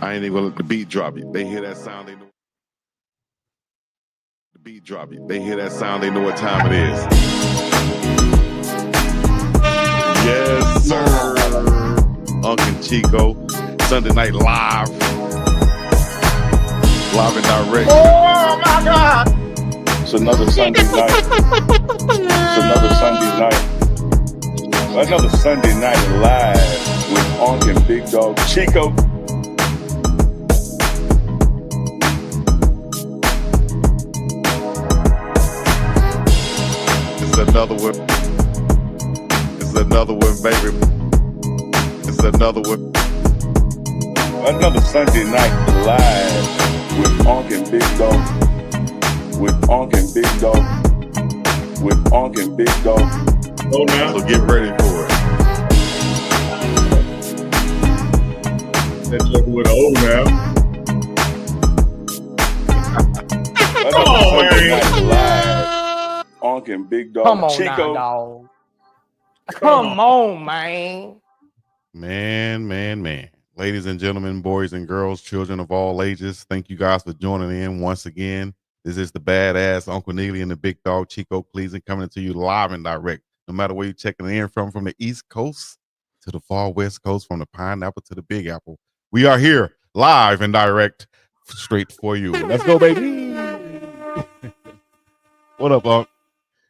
I ain't even gonna let the beat drop you. They hear that sound, they know the beat drop you. They hear that sound, they know what time it is. Yes, sir. UNK and Chico, Sunday night live. Live and direct. Oh my God! It's another Sunday night. It's another Sunday night. Another Sunday night live with UNK and Big Dog Chico. It's another one. It's another one, baby. It's another one. Another Sunday night live with UNK and Big Dog. With UNK and Big Dog. With UNK and Big Dog. Oh, now. So get ready for it. That's looking with an O now. Another Sunday night live. UNK and Big Dog. Come on Chico. now, dog. Come on, man. Man. Ladies and gentlemen, boys and girls, children of all ages, thank you guys for joining in once again. This is the badass Uncle Neely and the big dog Chico Cleveland coming to you live and direct. No matter where you're checking in from the East Coast to the far West Coast, from the Pineapple to the Big Apple, we are here live and direct straight for you. Let's go, baby. What up, Unc?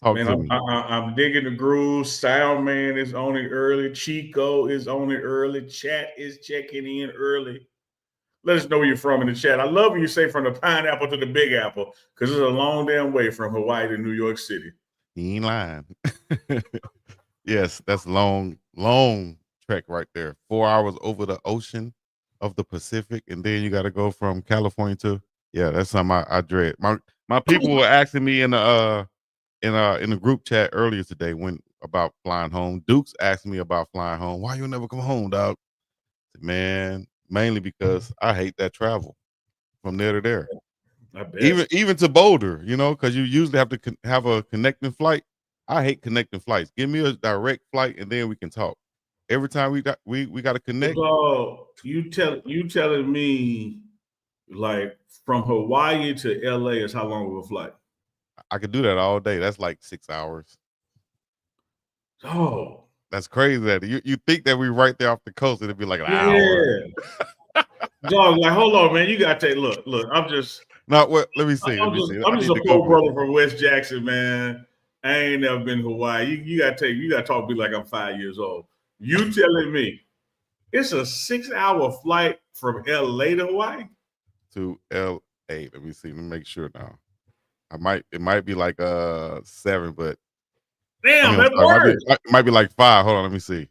Talk to me. I'm digging the groove. Sound man is on it early. Chico is on it early. Chat is checking in early. Let us know where you're from in the chat. I love when you say from the Pineapple to the Big Apple, because it's a long damn way from Hawaii to New York City. He ain't lying. Yes, that's long trek right there. 4 hours over the ocean of the Pacific, and then you got to go from California to that's something I dread. My people were asking me in the group chat earlier today about flying home. Duke's asking me about flying home. Why you never come home, dog? Man, mainly because I hate that travel from there to there. Even to Boulder, because you usually have to have a connecting flight. I hate connecting flights. Give me a direct flight, and then we can talk. Every time we got to connect. So you telling me, like, from Hawaii to LA is how long of a flight? I could do that all day. That's like 6 hours. Oh, that's crazy. That you think that we right there off the coast, it'd be like an hour. Dog, like, hold on, man. You gotta take look. I'm just let me see. I'm just a poor brother from West Jackson, man. I ain't never been to Hawaii. You gotta talk to me like I'm 5 years old. You telling me it's a 6 hour flight from LA to Hawaii? To LA. Let me see. Let me make sure now. It might be like 7, but damn, that works. It might be like 5. Hold on, let me see. It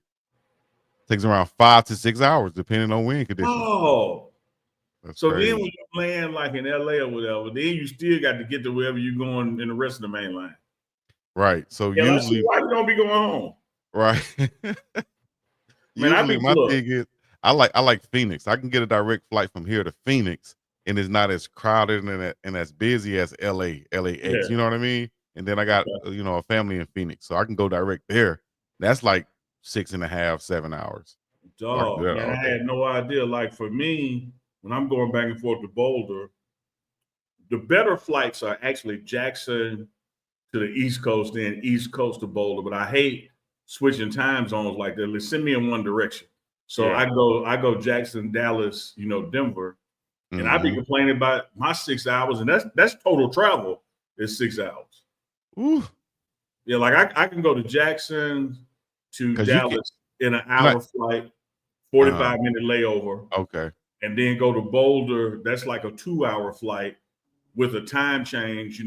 takes around 5 to 6 hours, depending on wind conditions. Oh, that's so crazy. then when you land like in LA or whatever, then you still got to get to wherever you're going in the rest of the main line. Right. So usually, why you don't be going home? Right. Usually, my thing is, I like Phoenix. I can get a direct flight from here to Phoenix, and it's not as crowded and as busy as LAX. Yeah. You know what I mean? And then I got a family in Phoenix, so I can go direct there. That's like 6.5, 7 hours. Dog, man, I had no idea. Like, for me, when I'm going back and forth to Boulder, the better flights are actually Jackson to the East Coast, then East Coast to Boulder. But I hate switching time zones like that. Let's send me in one direction. So I go Jackson, Dallas, Denver, and I be complaining about my 6 hours, and that's total travel is 6 hours. Ooh. Yeah, like I can go to Jackson to Dallas in an hour flight, 45-minute layover. Okay. And then go to Boulder. That's like a 2-hour flight with a time change,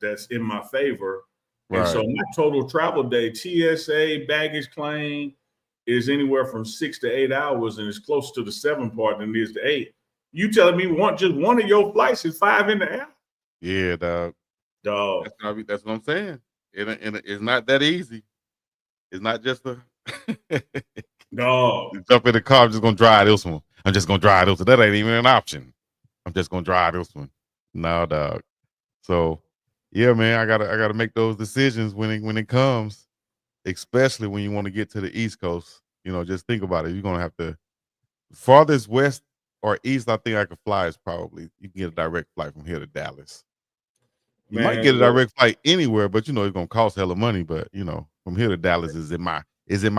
that's in my favor. Right. And so my total travel day, TSA, baggage claim, is anywhere from 6 to 8 hours, and it's closer to the 7 part than it is to 8. You telling me just one of your flights is 5 in the air? Yeah, dog. That's what I'm saying. It's not that easy. It's not just no. Jump in the car. I'm just gonna drive this one. I'm just gonna drive this one. That ain't even an option. I'm just gonna drive this one. No, dog. So, yeah, man, I gotta make those decisions when it comes, especially when you want to get to the East Coast. Just think about it. You're gonna have to farthest west or east, I think I could fly is probably you can get a direct flight from here to Dallas. You might Man, get a look, direct flight anywhere, but you know it's gonna cost hella money. But you know, from here to Dallas is in my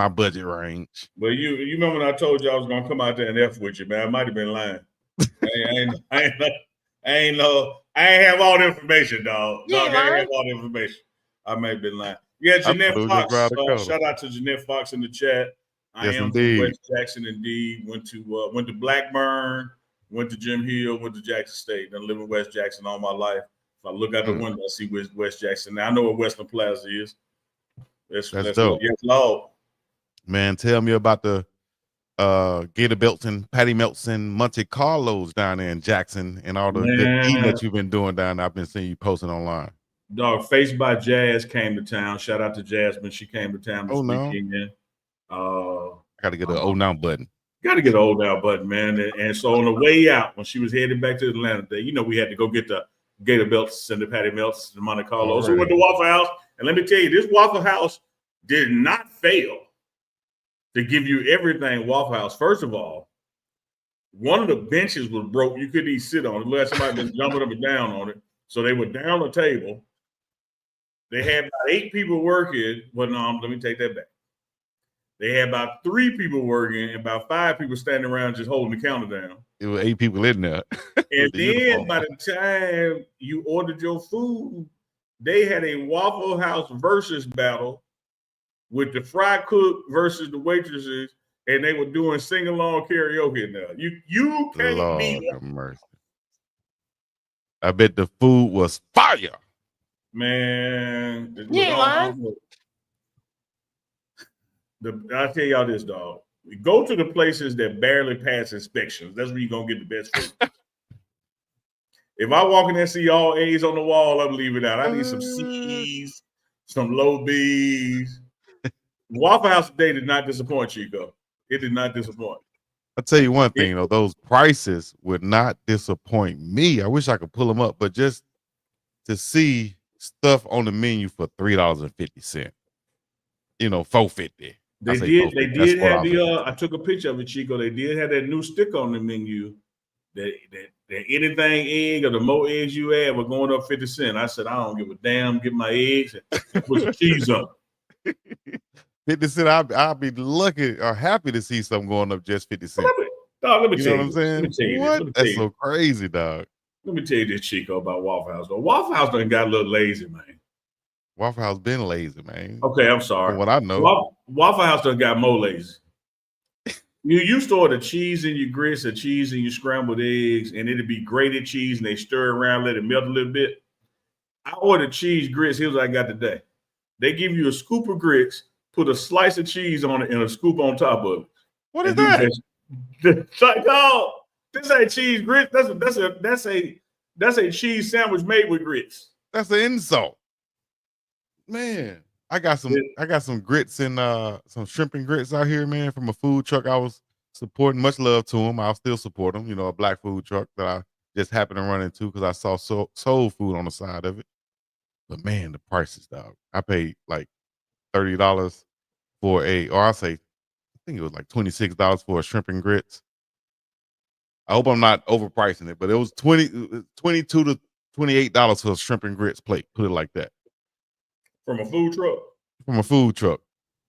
budget range. but you remember when I told you I was gonna come out there and F with you, man? I might have been lying. I ain't have all the information, dog. You ain't I ain't lying. have all the information. I may have been lying. Yeah, I Jeanette thought it was just Fox. around the corner. Shout out to Jeanette Fox in the chat. I Yes, am indeed. from West Jackson, indeed. Went to Blackburn, went to Jim Hill, went to Jackson State. Done live in West Jackson all my life. If I look out the window, I see West Jackson. Now I know where Westland Plaza is. That's dope. Yes, Lord. Man, tell me about the Gator Belts and Patty Melts and Monte Carlos down there in Jackson and all the good eating that you've been doing down there. I've been seeing you posting online. Dog, Faced by Jazz came to town. Shout out to Jasmine. She came to town this weekend. I got to get an old now button. Got to get an old now button, man. And so on the way out, when she was headed back to Atlanta, we had to go get the Gator Belts and the Patty Melts and Monte Carlo. So we went to Waffle House. And let me tell you, this Waffle House did not fail to give you everything Waffle House. First of all, one of the benches was broke. You couldn't even sit on it unless somebody been jumping up and down on it. So they were down the table. They had about 8 people working. Well, no, let me take that back. They had about 3 people working and about 5 people standing around just holding the counter down. It was 8 people in there. And then by the time you ordered your food, they had a Waffle House versus battle with the fry cook versus the waitresses, and they were doing sing-along karaoke now. You can't beat it. Mercy. I bet the food was fire. Man. You ain't lying. I'll tell y'all this, dog. We go to the places that barely pass inspections. That's where you're going to get the best food. If I walk in there and see all A's on the wall, I'm leaving out. I need some C's, some low B's. Waffle House today did not disappoint, Chico. It did not disappoint. I'll tell you one thing, though. Those prices would not disappoint me. I wish I could pull them up, but just to see stuff on the menu for $3.50. You know, $4.50. They did have I took a picture of it, Chico. They did have that new sticker on the menu that anything egg or the more eggs you add were going up 50 cents. I said, I don't give a damn, get my eggs and put some cheese up. 50 cents, I'll be lucky or happy to see something going up just 50 cents. Let me you tell know you what I'm saying? What? That's so crazy, dog. Let me tell you this, Chico, about Waffle House. But Waffle House done got a little lazy, man. Waffle House been lazy, man. Okay, I'm sorry. From what I know. Waffle House done got more lazy. You used to order cheese in your grits or cheese in your scrambled eggs, and it'd be grated cheese, and they stir it around, let it melt a little bit. I ordered cheese grits. Here's what I got today. They give you a scoop of grits, put a slice of cheese on it, and a scoop on top of it. What is that? It's like, oh, this ain't cheese grits. That's a cheese sandwich made with grits. That's an insult. Man, I got some grits and some shrimp and grits out here, man, from a food truck I was supporting. Much love to them. I'll still support them. You know, a black food truck that I just happened to run into because I saw soul food on the side of it. But man, the prices, dog. I paid like $30 for I think it was like $26 for a shrimp and grits. I hope I'm not overpricing it, but it was $22 to $28 for a shrimp and grits plate. Put it like that. From a food truck? From a food truck.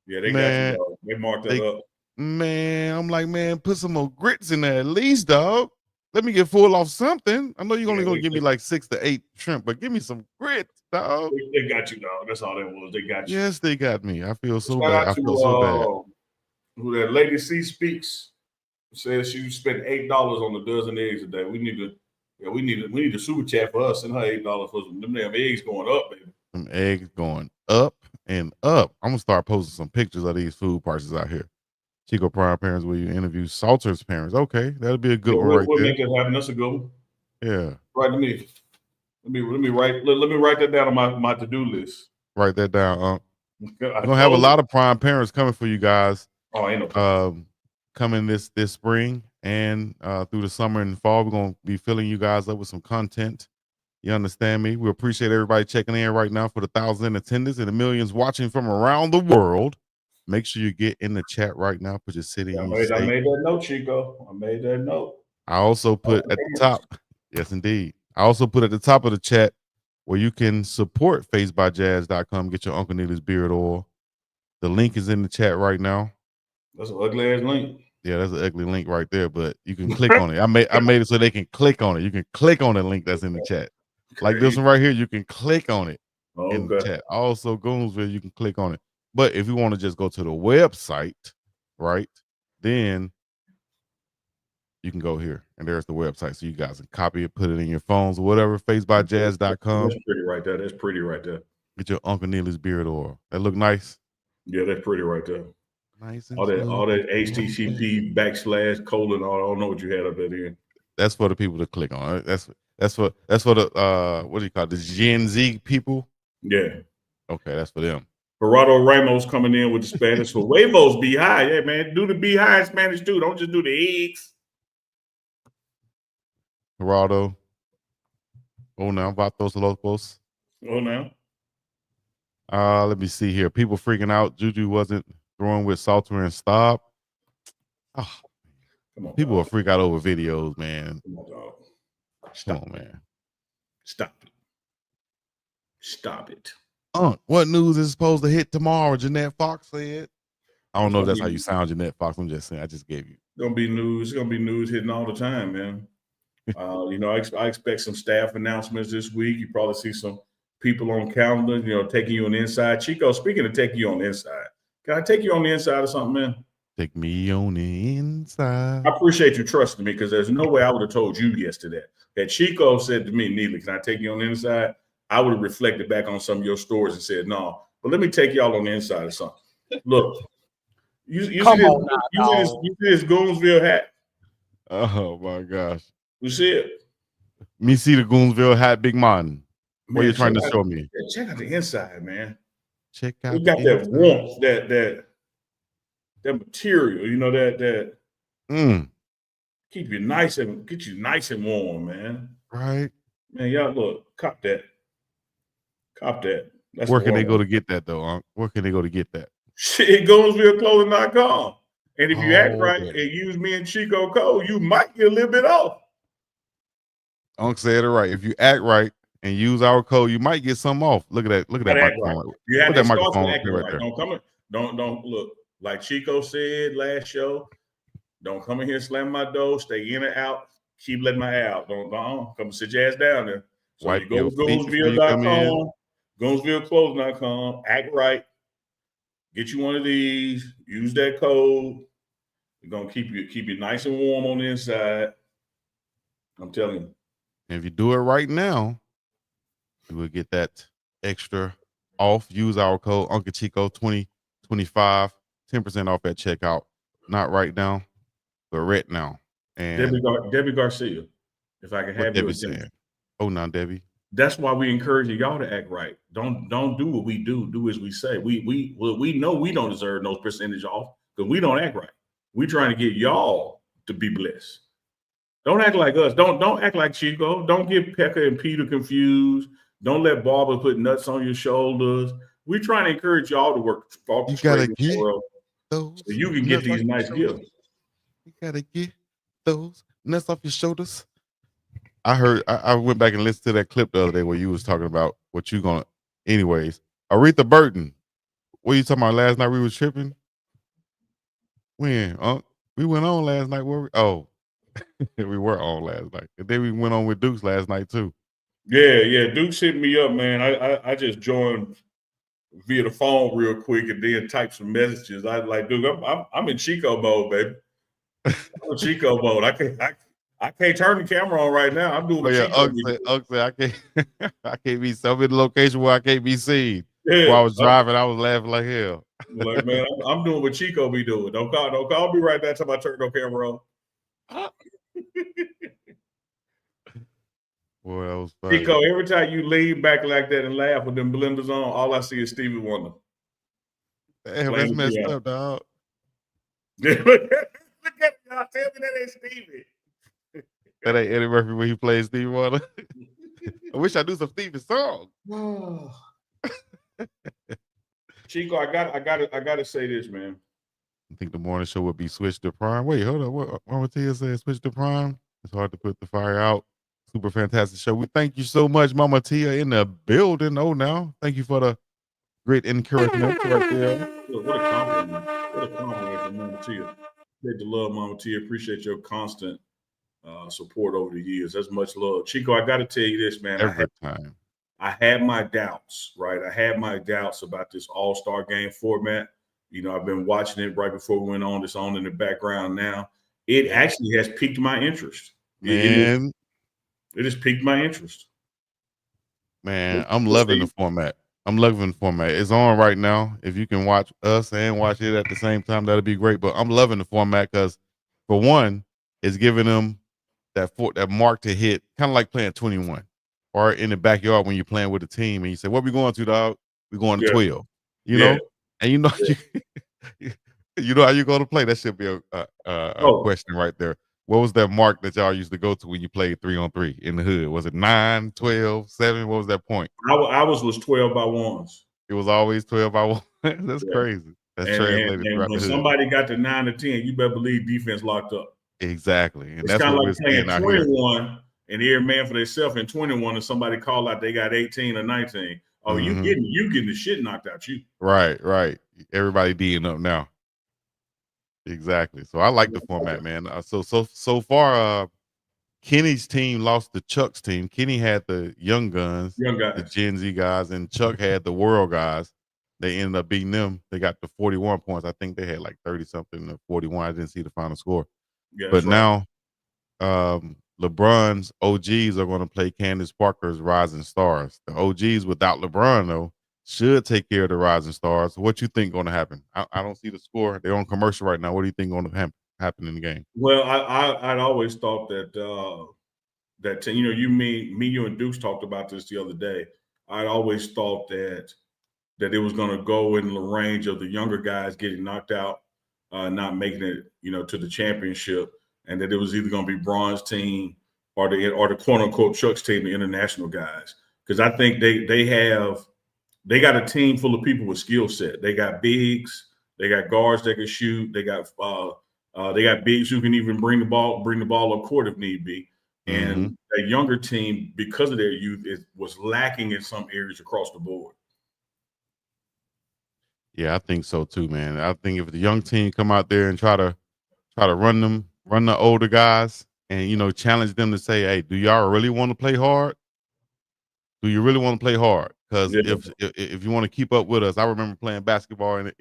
Yeah, they got you, dog. They marked that up. Man, I'm like, man, put some more grits in there at least, dog. Let me get full off something. I know you're only going to give me like 6 to 8 shrimp, but give me some grits, dog. They got you, dog. That's all that was. They got you. Yes, they got me. I feel so bad. I feel so bad. Who that Lady C Speaks says she spent $8 on a dozen eggs a day. We need a super chat for us. Send her $8 for them damn eggs going up, baby. Some eggs going up and up. I'm gonna start posting some pictures of these food prices out here. Chico Prime Parents, where you interview Salter's parents. Okay, that'll be a good one right we'll there. Make that happen. That's a good one. Yeah. Right to me. Let me write that down on my to-do list. Write that down. We're gonna have a lot of Prime Parents coming for you guys. Oh, ain't no problem. Coming this spring and through the summer and fall. We're gonna be filling you guys up with some content. You understand me? We appreciate everybody checking in right now for the 1,000 in attendance and the millions watching from around the world. Make sure you get in the chat right now. Put your city. I made that note, Chico. I made that note. I also put at the top, yes, indeed. I also put at the top of the chat where you can support facebyjazz.com, get your Uncle Neely's beard oil. The link is in the chat right now. That's an ugly ass link. Yeah, that's an ugly link right there, but you can click on it. I made it so they can click on it. You can click on the link that's in the chat. Like this one right here, you can click on it in the chat. Also, Goonville, you can click on it. But if you want to just go to the website, right, then you can go here, and there's the website. So you guys can copy it, put it in your phones or whatever, facebyjazz.com. That's pretty right there. That's pretty right there. Get your Uncle Neely's beard oil. That look nice? Yeah, that's pretty right there. Nice and all that HTTP / : I don't know what you had up there. That's for the people to click on. That's for the what do you call it? The Gen Z people? Yeah. Okay, that's for them. Gerardo Ramos coming in with the Spanish. So huevos be high. Yeah, man. Do the be high in Spanish too. Don't just do the eggs. Gerardo. Oh, now vatos locos. Oh, now. Let me see here. People freaking out. Juju wasn't throwing with Salter and Staub. Oh, come on, people will freak out over videos, man. Come on, dog. Come on, man. Stop it. Stop it. What news is supposed to hit tomorrow? Jeanette Fox said. I don't know if that's how you sound, Jeanette Fox. I'm just saying. I just gave you. It's gonna be news. It's gonna be news hitting all the time, man. I expect some staff announcements this week. You probably see some people on calendar, taking you on the inside. Chico, speaking of taking you on the inside, can I take you on the inside or something, man? Take me on the inside. I appreciate you trusting me because there's no way I would have told you yes to that. Had Chico said to me, Neely, can I take you on the inside? I would have reflected back on some of your stories and said, no, but let me take y'all on the inside or something. Look, you see this Goonville hat? Oh, my gosh. You see it? Me see the Goonville hat, big man. What are you trying to show me? Check out the inside, man. Check out. We got that warmth, that material, that keep you nice and get you nice and warm, man. Right. Man, y'all look, cop that. Cop that. That's where can they go to get that though, Unc? Where can they go to get that? Shit, GoonsvilleClothing.com. And if you act right and use me and Chico code, you might get a little bit off. Unc said it right. If you act right and use our code, you might get some off. Look at that. Look at that microphone. Right. You have that microphone right there. Don't look. Like Chico said last show, don't come in here, slam my door, stay in and out, keep letting my hair out. Don't come sit your ass down there. So you go to Goonsville.com, GoonsvilleClothing.com, act right, get you one of these, use that code. We're gonna keep you nice and warm on the inside. I'm telling you. And if you do it right now, you will get that extra off. Use our code Uncle Chico 2025, 10% off at checkout. Not right now, but right now. And Debbie Garcia, if I can have your attention. Oh, now Debbie. That's why we encourage y'all to act right. Don't do what we do. Do as we say. We know we don't deserve no percentage off because we don't act right. We trying to get y'all to be blessed. Don't act like us. Don't act like Chico. Don't get Pekka and Peter confused. Don't let Barbara put nuts on your shoulders. We're trying to encourage y'all to work. You gotta get those. So you can get these nice gifts. You gotta get those nuts off your shoulders. I heard. I went back and listened to that clip the other day where you was talking about what you gonna. Anyways, Aretha Burton. What you talking about last night? We was tripping. When? We went on last night. Where we? Oh. We were on last night. And then we went on with Dukes last night too. Yeah. Dukes hit me up, man. I just joined via the phone real quick and then typed some messages. I was like, Duke, I'm in Chico mode, baby. I'm in Chico mode. I can't turn the camera on right now. I'm doing Chico. I can't be so in the location where I can't be seen. Yeah, while I was driving, I was laughing like hell. Like, man, I'm doing what Chico be doing. Don't call me right now till I turn no camera on. Boy, that was funny. Chico, every time you lean back like that and laugh with them blenders on, all I see is Stevie Wonder. Damn, that's messed up, dog. Look at y'all. Tell me that ain't Stevie. That ain't Eddie Murphy when he plays Stevie Wonder. I wish I knew some Stevie songs. Chico, I gotta say this, man. I think the morning show would be switched to Prime. Wait, hold on. What Tia said switch to Prime? It's hard to put the fire out. Super fantastic show. We thank you so much, Mama Tia, in the building. Oh, now thank you for the great encouragement right there. What a compliment! What a compliment from Mama Tia. Great to love, Mama Tia. Appreciate your constant support over the years. That's much love, Chico. I got to tell you this, man. Every time. I had my doubts, right? I had my doubts about this All-Star game format. You know, I've been watching it right before we went on. It's on in the background now. It actually has piqued my interest. Man. It has piqued my interest. Man, I'm loving the format. I'm loving the format. It's on right now. If you can watch us and watch it at the same time, that'd be great. But I'm loving the format because, for one, it's giving them that mark to hit, kind of like playing 21, or in the backyard when you're playing with a team and you say, "What we going to, dog? We going to 12." You know, and you know you know how you're going to play. That should be a question right there. What was that mark that y'all used to go to when you played 3-on-3 in the hood? Was it 9, 12, 7? What was that point? I was 12 by ones. It was always 12 by 1. That's crazy. That's translated and when somebody got to 9 or 10, you better believe defense locked up. Exactly. And it's that's kind what of like we're playing 21 and every man for themselves in 21 and somebody call out they got 18 or 19. Oh, you getting the shit knocked out you. Right. Everybody D'ing up now. Exactly. So I like the format, man. So far, Kenny's team lost to Chuck's team. Kenny had the young guys, the Gen Z guys, and Chuck had the world guys. They ended up beating them. They got the 41 points. I think they had like 30 something or 41. I didn't see the final score. Yeah, but now LeBron's OGs are going to play Candace Parker's Rising Stars. The OGs without LeBron, though, should take care of the Rising Stars. What you think going to happen? I don't see the score. They're on commercial right now. What do you think going to happen in the game? Well, I'd always thought that you know, you and Dukes talked about this the other day. I'd always thought that it was going to go in the range of the younger guys getting knocked out, not making it, you know, to the championship, and that it was either going to be Bron's team or the quote unquote Chuck's team, the international guys, because I think they got a team full of people with skill set. They got bigs, they got guards that can shoot, they got bigs who can even bring the ball up court if need be. And a younger team, because of their youth, was lacking in some areas across the board. Yeah, I think so too, man. I think if the young team come out there and try to run the older guys, and you know, challenge them to say, "Hey, do y'all really want to play hard? Do you really want to play hard?" Because if you want to keep up with us, I remember playing basketball, and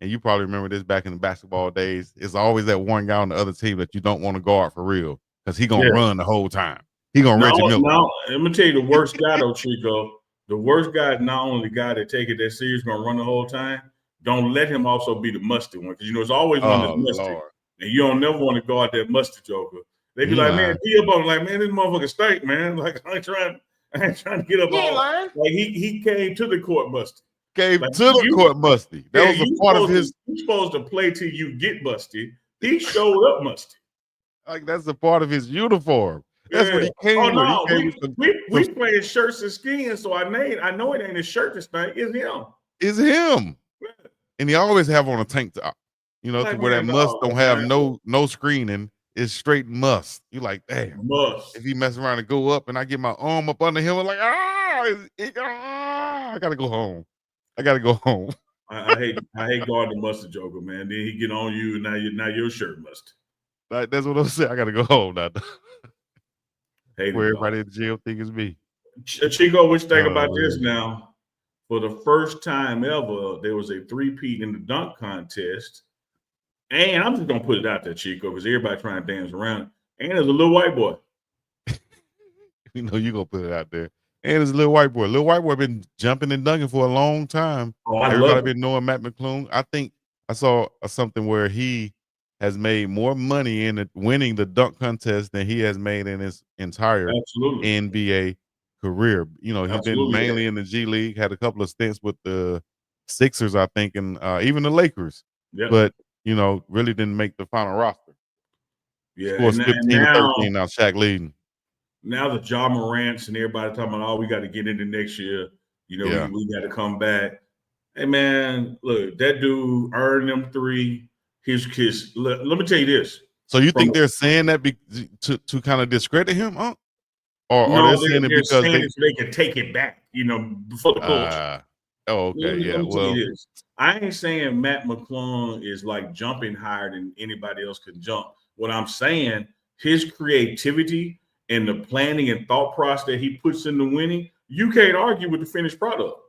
you probably remember this back in the basketball days. It's always that one guy on the other team that you don't want to guard for real because he gonna run the whole time. He gonna Reggie Miller. Now, let me tell you the worst guy though, Chico. The worst guy is not only the guy that take it that serious, gonna run the whole time. Don't let him also be the musty one, because you know it's always one that's musty, and you don't never want to go out that musty joker. They be like, man, be up on like, man, this motherfucker stink, man. Like I ain't trying to get up on. Like he came to the court musty. That was a part of his. You're supposed to play till you get musty. He showed up musty. Like that's a part of his uniform. That's what he came with. We playing shirts and skins, so I know it ain't his shirt this night. It's him. It's him. Yeah. And he always have on a tank top, you know, like, where that must don't have no screening. It's straight must. You like, damn. Must. If he mess around and go up and I get my arm up under him, I'm like, I gotta go home. I hate guarding the mustard joker, man. Then he get on you, and now your shirt must. Like, that's what I'm saying. I gotta go home now. Where everybody in the jail think it's me. Chico, what you think about this now? For the first time ever, there was a three-peat in the dunk contest. And I'm just going to put it out there, Chico, because everybody trying to dance around. And there's a little white boy. You know you're going to put it out there. And there's a little white boy. Little white boy been jumping and dunking for a long time. Everybody been knowing Matt McClung. I think I saw something where he has made more money in winning the dunk contest than he has made in his entire NBA career. You know, he's been mainly in the G League, had a couple of stints with the Sixers, I think, and even the Lakers. Yeah. But, you know, really didn't make the final roster. Yeah. Scores 15-13 now, Shaq leading. Now the Ja Morants and everybody talking about, oh, we got to get into next year. You know, we got to come back. Hey, man, look, that dude earned them three. Let me tell you this. So you think they're saying that to kind of discredit him, huh? Or no, they're saying it they're because saying it so they can take it back, before the culture. Oh, okay, Let yeah. me tell Well, you this. I ain't saying Matt McClung is like jumping higher than anybody else can jump. What I'm saying, his creativity and the planning and thought process that he puts into winning, you can't argue with the finished product.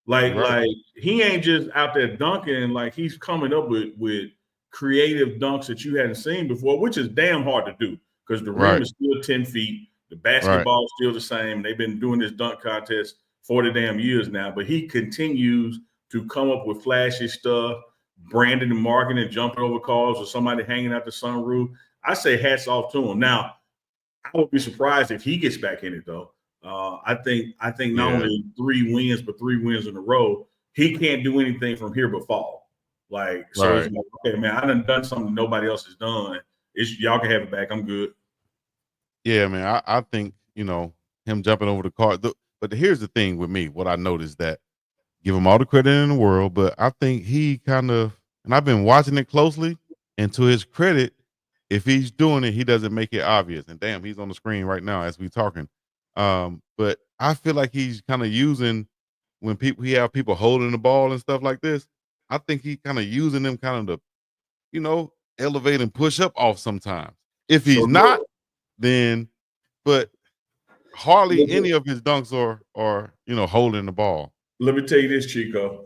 Like he ain't just out there dunking. Like he's coming up with creative dunks that you hadn't seen before, which is damn hard to do because the rim is still 10 feet. The basketball is still the same. They've been doing this dunk contest 40 damn years now, but he continues to come up with flashy stuff, branding and marketing and jumping over cars or somebody hanging out the sunroof. I say hats off to him. Now, I would be surprised if he gets back in it though. I think not only 3 wins, but 3 wins in a row. He can't do anything from here but fall. It's like, okay, man, I done something nobody else has done. Y'all can have it back. I'm good. Yeah, man. I think him jumping over the car. But here's the thing with me. What I noticed that give him all the credit in the world, but I think he kind of, and I've been watching it closely. And to his credit, if he's doing it, he doesn't make it obvious. And damn, he's on the screen right now as we talking. But I feel like he's kind of using when he have people holding the ball and stuff like this. I think he kind of using them kind of to, elevate and push up off sometimes. If he's not, then but hardly any of his dunks are holding the ball. Let me tell you this, Chico.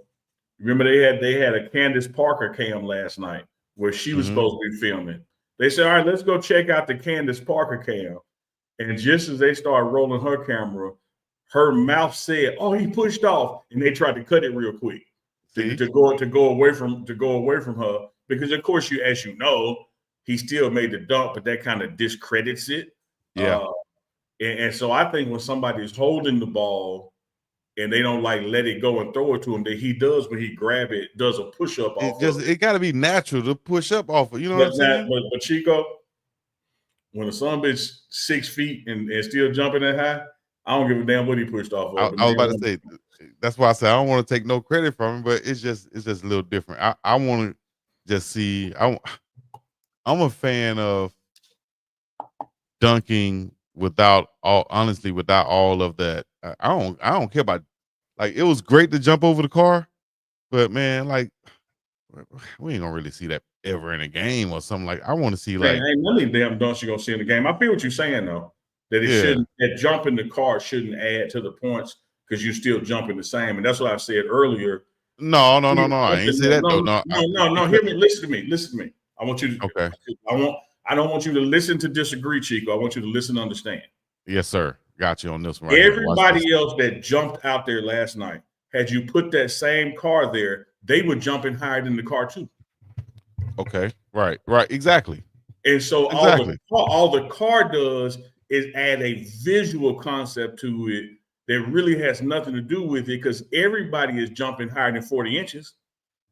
Remember they had a Candace Parker cam last night where she was supposed to be filming. They said, all right, let's go check out the Candace Parker cam. And just as they started rolling her camera, her mouth said, "Oh, he pushed off," and they tried to cut it real quick to go away from her because, of course, as you know, he still made the dunk, but that kind of discredits it. Yeah. And so I think when somebody's holding the ball and they don't let it go and throw it to him, that he does when he grab it, does a push up off. It got to be natural to push up off of. You know what I'm saying? But Chico, when a son bitch 6 feet and still jumping that high, I don't give a damn what he pushed off of. I was about to say that's why I said I don't want to take no credit from him, but it's just a little different. I want to just see. I'm a fan of dunking without all of that. I don't care about it was great to jump over the car, but man, we ain't gonna really see that ever in a game or something. I want to see ain't none of these damn dunks you're gonna see in the game. I feel what you're saying though. That that jump in the car shouldn't add to the points because you're still jumping the same. And that's what I said earlier. No. I ain't say that though. No. Hear me. Listen to me. I want you to. Okay. I don't want you to listen to disagree, Chico. I want you to listen to understand. Yes, sir. Got you on this one. Everybody else that jumped out there last night, had you put that same car there, they were jumping higher than the car too. Okay. Right. Exactly. And so all the car does is add a visual concept to it that really has nothing to do with it because everybody is jumping higher than 40 inches.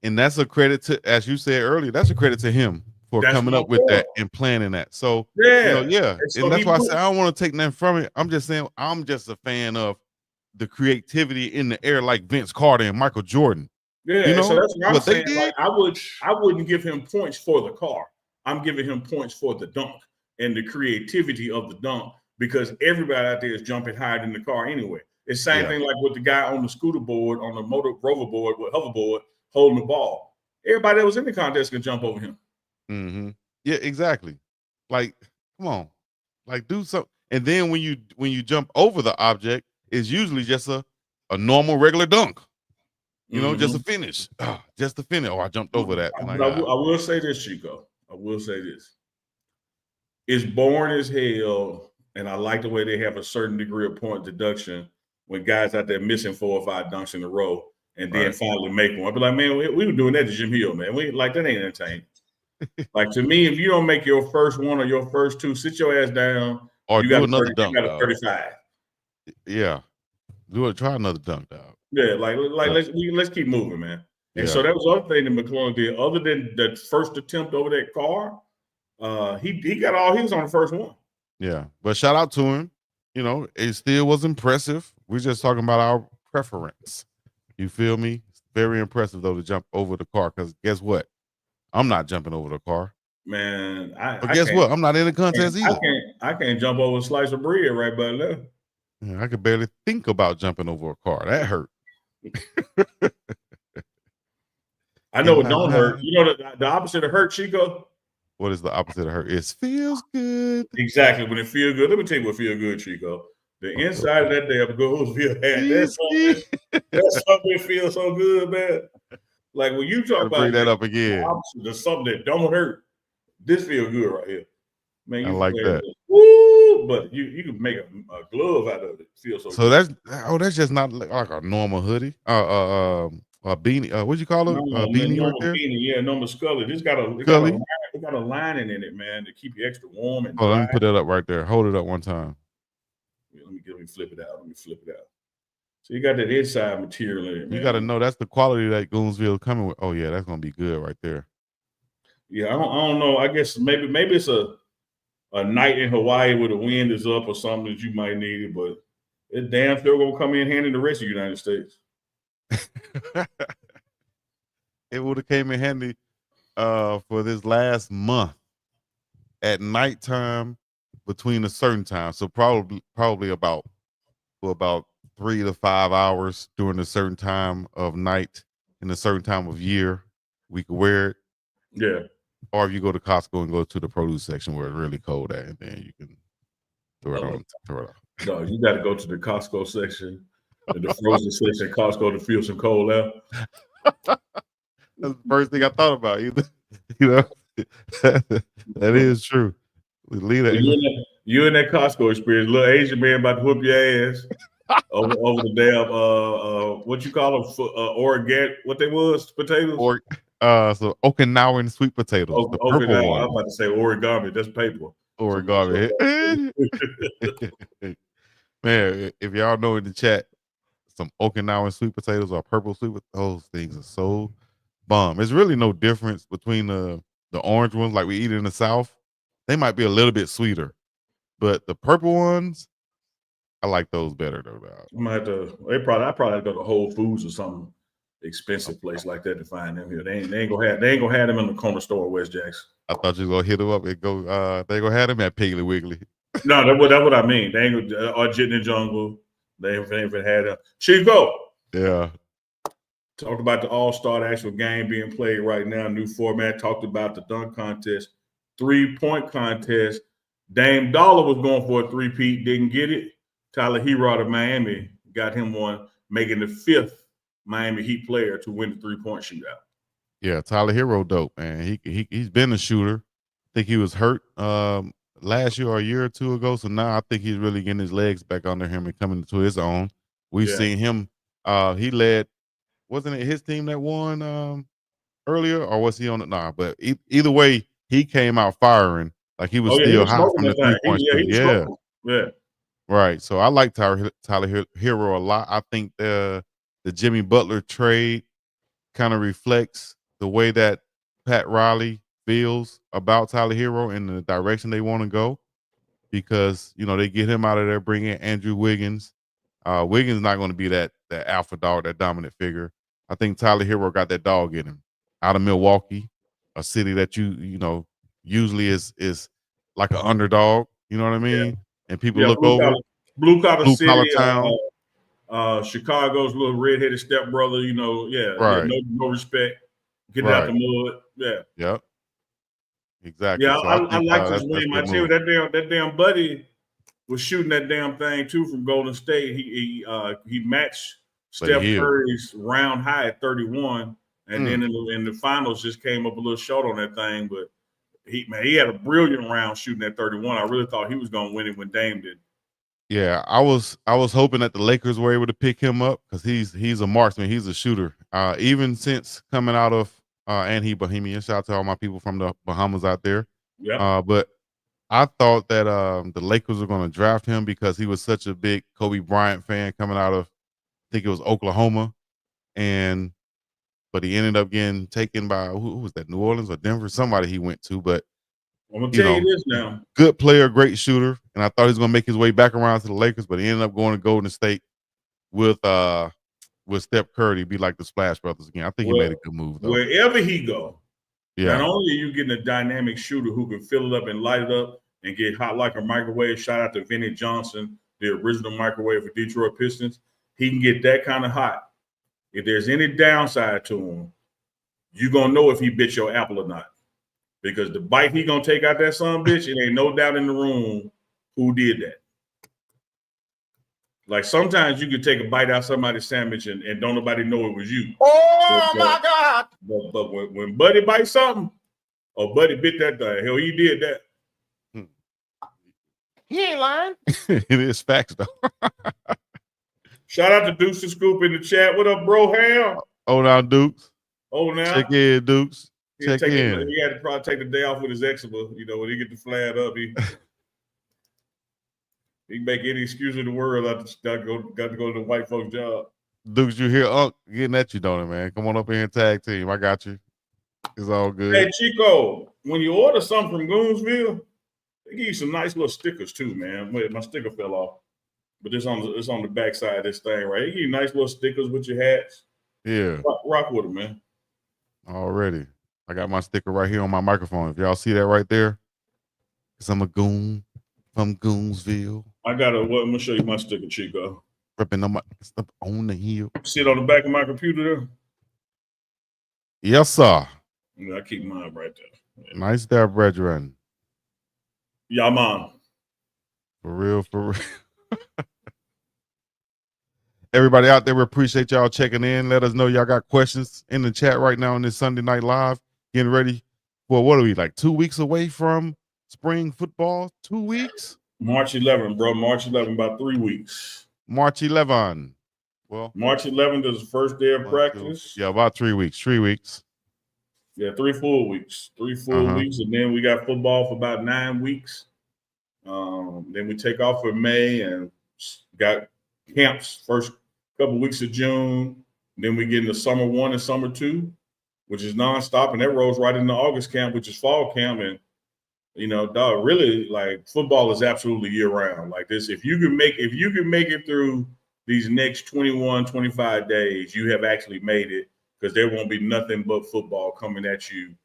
And that's a credit to, as you said earlier, that's a credit to him for coming up with that and planning that. So, and that's why I said I don't want to take nothing from it. I'm just saying I'm just a fan of the creativity in the air like Vince Carter and Michael Jordan. Yeah, so that's what I'm saying. I wouldn't give him points for the car. I'm giving him points for the dunk and the creativity of the dunk because everybody out there is jumping higher than the car anyway. It's the same thing like with the guy on the scooter board, on the motor rover board, with hoverboard, holding the ball. Everybody that was in the contest can jump over him. Mm-hmm. Yeah, exactly. Come on, do something. And then when you jump over the object, it's usually just a normal regular dunk. Just a finish. Just to finish. Oh, I jumped over that. I will say this, Chico. I will say this. It's boring as hell, and I like the way they have a certain degree of point deduction when guys out there missing 4 or 5 dunks in a row and then finally make one. I'd be like, man, we were doing that to Jim Hill, man. That ain't entertaining. To me, if you don't make your first one or your first 2, sit your ass down. Or you got another dunk. You got a 35. Yeah. Try another dunk, dog. Yeah, let's keep moving, man. And so that was the other thing that McClung did. Other than the first attempt over that car, he got all his on the first one. Yeah, but shout out to him. It still was impressive. We're just talking about our preference. You feel me? It's very impressive though to jump over the car because guess what? I'm not jumping over the car. Man, But guess what? I'm not in the contest either. I can't jump over a slice of bread right about now. Yeah, I could barely think about jumping over a car. That hurt. I know it don't hurt. You know the opposite of hurt, Chico? What is the opposite of hurt? It feels good. Exactly. When it feels good. Let me tell you what feels good, Chico. The inside of that damn Goonville hat. That's something that feels so good, man. Like when you talk about bring that up again. There's something that don't hurt. This feels good right here. Man, you I like that. Woo! But you can make a glove out of it. Feels so good. That's just not like a normal hoodie. A beanie. What'd you call it? A beanie right there? Beanie, yeah, normal Scully. It got a lining in it, man, to keep you extra warm and dry. Let me put that up right there. Hold it up one time. Let me flip it out. So you got that inside material in it, man. You got to know that's the quality that Goonville coming with. Oh yeah, that's gonna be good right there. Yeah, I don't know. I guess maybe it's a night in Hawaii where the wind is up or something that you might need it, but it damn sure gonna come in handy in the rest of the United States. It would have came in handy for this last month at nighttime between a certain time. So probably about 3 to 5 hours during a certain time of night and a certain time of year, we could wear it. Yeah. Or if you go to Costco and go to the produce section where it's really cold at, and then you can throw it on. No, you got to go to the Costco section, the frozen section, Costco to feel some cold out. That's the first thing I thought about. You know, that is true. You in that Costco experience, little Asian man about to whoop your ass over the damn what you call them, organic, what they was, potatoes? So Okinawan sweet potatoes, the purple one. I'm about to say origami. That's paper. Origami. Man, if y'all know in the chat, some Okinawan sweet potatoes or purple sweet potatoes, those things are so bomb. There's really no difference between the orange ones like we eat in the South. They might be a little bit sweeter, but the purple ones, I like those better though. I might have to. I probably have to go to Whole Foods or something expensive place like that to find them here. They ain't gonna have them in the corner store in West Jackson. I thought you was gonna hit them up and go. They gonna have them at Piggly Wiggly. No, that's what I mean. They ain't gonna or Jitney Jungle. They ain't had them. Chico. Yeah. Talked about the All-Star actual game being played right now. New format. Talked about the dunk contest, 3-point contest. Dame Dollar was going for a 3-peat, didn't get it. Tyler Hero out of Miami got him one, making the 5th Miami Heat player to win the 3-point shootout. Yeah, Tyler Hero dope, man. He's been a shooter. I think he was hurt last year or a year or two ago. So now I think he's really getting his legs back under him and coming to his own. We've seen him. He led. Wasn't it his team that won earlier, or was he on it? Nah, but either way, he came out firing. Like he was still hot from the 3-point shot. Yeah. Right. So I like Tyler Hero a lot. I think the Jimmy Butler trade kind of reflects the way that Pat Riley feels about Tyler Hero and the direction they want to go, because they get him out of there, bring in Andrew Wiggins. Wiggins not going to be that alpha dog, that dominant figure. I think Tyler Hero got that dog in him. Out of Milwaukee, a city that usually is like an underdog. You know what I mean? Yeah. And people look over blue collar city, town. Chicago's little redheaded stepbrother. Right. No respect. Get it out the mud. Yeah. Yep. Exactly. Yeah, so I like this win. I tell you, that damn buddy was shooting that damn thing too from Golden State. He matched Steph Curry's round high at 31, and then in the finals just came up a little short on that thing. But he had a brilliant round shooting at 31. I really thought he was going to win it when Dame did. Yeah, I was hoping that the Lakers were able to pick him up because he's a marksman. He's a shooter. Even since coming out of Bohemian. Shout out to all my people from the Bahamas out there. Yeah. But I thought that the Lakers were going to draft him because he was such a big Kobe Bryant fan coming out of, I think it was Oklahoma, but he ended up getting taken by who was that? New Orleans or Denver? Somebody he went to. But I'm gonna tell you this now: good player, great shooter, and I thought he was going to make his way back around to the Lakers, but he ended up going to Golden State with Steph Curry, be like the Splash Brothers again. I think he made a good move though. Wherever he go, Not Yeah. only are you getting a dynamic shooter who can fill it up and light it up and get hot like a microwave, shout out to Vinnie Johnson, the original microwave for Detroit Pistons. He can get that kind of hot. If there's any downside to him, you're going to know if he bit your apple or not. Because the bite he going to take out that son bitch, it ain't no doubt in the room who did that. Like sometimes you could take a bite out of somebody's sandwich and don't nobody know it was you. Oh my God. But when Buddy bites something, or Buddy bit that thing, hell, he did that. He ain't lying. It is facts though. Shout out to Dukes and Scoop in the chat. What up, bro? Ham? Oh, now Dukes. Oh, now. Check in, Dukes. Check in. He had to probably take the day off with his eczema. You know, when he get the flat up, he can make any excuse in the world. Got to go to the white folks' job. Dukes, you hear Unc getting at you, don't it, man? Come on up here and tag team. I got you. It's all good. Hey, Chico, when you order something from Goonville, they give you some nice little stickers too, man. Wait, my sticker fell off. But it's on the back side of this thing, right? They give you nice little stickers with your hats. Yeah. Rock with them, man. Already. I got my sticker right here on my microphone. If y'all see that right there, because I'm a goon from Goonsville. I'm gonna show you my sticker, Chico. Ripping on my stuff on the hill. See it on the back of my computer there? Yes, sir. Yeah, I keep mine right there. Yeah. Nice there, brethren. Yeah, man. For real. Everybody out there, we appreciate y'all checking in. Let us know y'all got questions in the chat right now on this Sunday Night Live. Getting ready for what are we, like 2 weeks away from spring football? 2 weeks? March 11, bro. March 11, about 3 weeks. March 11. Well, March 11th is the first day of practice. Yeah, about 3 weeks. 3 weeks. Yeah, 3 full weeks. 3 full weeks. And then we got football for about 9 weeks. Then we take off for May and got camps first couple weeks of June. Then we get into summer 1 and summer 2, which is nonstop. And that rolls right into August camp, which is fall camp. And, you know, dog, really, like, football is absolutely year round. Like this, if you can make it through these next 21, 25 days, you have actually made it, because there won't be nothing but football coming at you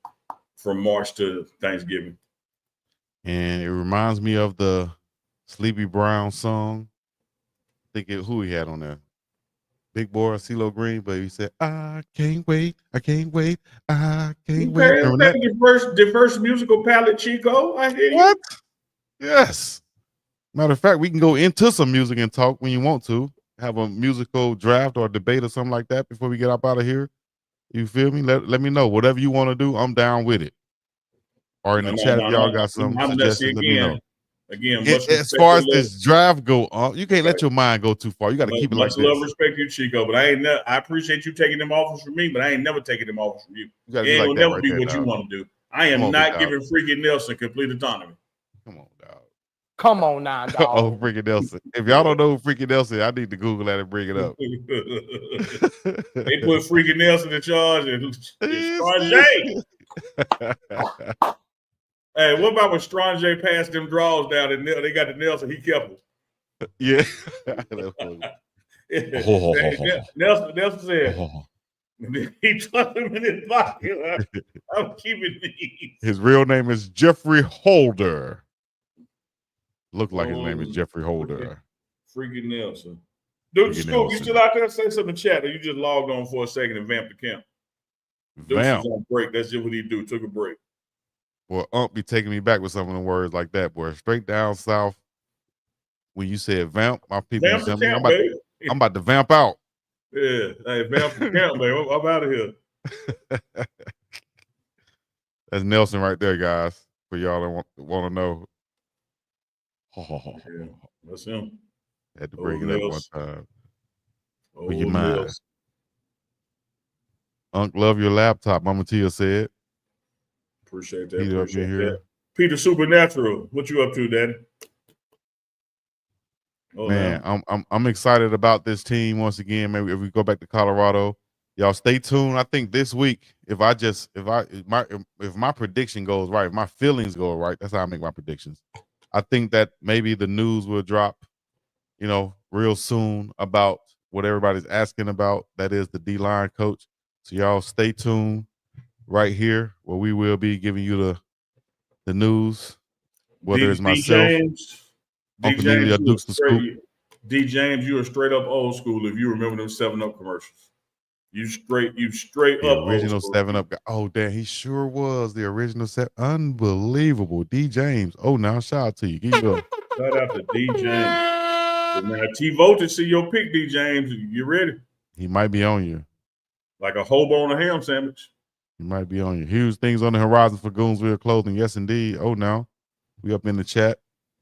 from March to Thanksgiving. And it reminds me of the Sleepy Brown song. I think who he had on there? Big Boy, CeeLo Green, but he said, I can't wait, I can't wait, I can't wait. Okay, diverse musical palette, Chico. I hear you. What? Yes. Matter of fact, we can go into some music and talk when you want to. Have a musical draft or debate or something like that before we get up out of here. You feel me? Let me know. Whatever you want to do, I'm down with it. Or in the chat, if y'all got some suggestions, let me know. Again, as far as this draft go, you can't let your mind go too far. You got to keep it like this. Much love, respect you, Chico, but I appreciate you taking them offers from me, but I ain't never taking them offers from you. It ain't gonna never be what you want to do. I am not giving Freaky Nelson complete autonomy. Come on, dog. Come on now, dog. Oh, Freaky Nelson. If y'all don't know who Freaky Nelson, I need to Google that and bring it up. They put Freaky Nelson in charge and Strange. Hey, what about when Strange passed them draws down and they got the Nelson, he kept them? Yeah. Nelson said, he tossed them in his pocket. I'm keeping these. His real name is Jeffrey Holder. Look like his name is Jeffrey Holder. Freaking Nelson. Dude, Scoop, you still out there? Say something in the chat, or you just logged on for a second and vamped the camp? Vamp. On break. That's just what he do. Took a break. Well, Unc be taking me back with some of the words like that, boy. Straight down south. When you said vamp, my people, I'm about to vamp out. Yeah, hey, vamp the camp, man. I'm out of here. That's Nelson right there, guys. For y'all that want to know. Yeah, that's him. Had to bring it up one time. For your mind. mind. Unc, love your laptop, Mama Tia said. Appreciate that. Appreciate that. Peter Supernatural, what you up to, Daddy? Man, I'm excited about this team once again. Maybe if we go back to Colorado, y'all stay tuned. I think this week, if my prediction goes right, if my feelings go right, that's how I make my predictions. I think that maybe the news will drop, real soon about what everybody's asking about. That is the D-line coach. So y'all stay tuned. right here, where we will be giving you the news, whether it's D myself, James, D Uncle Neely, or James, you a Dukes the Scoop. straight D James, you are straight up old school if you remember them 7-Up commercials. You straight The up old original school. 7-Up guy. Oh, damn, he sure was the original Unbelievable. D James. Oh, now shout out to you. Give you Shout out to D James. But now T Voltage, see your pick, D James. You ready? He might be on you. Like a hobo on a ham sandwich. He might be on you. Huge things on the horizon for Goonville Clothing. Yes, indeed. Oh, now we up in the chat.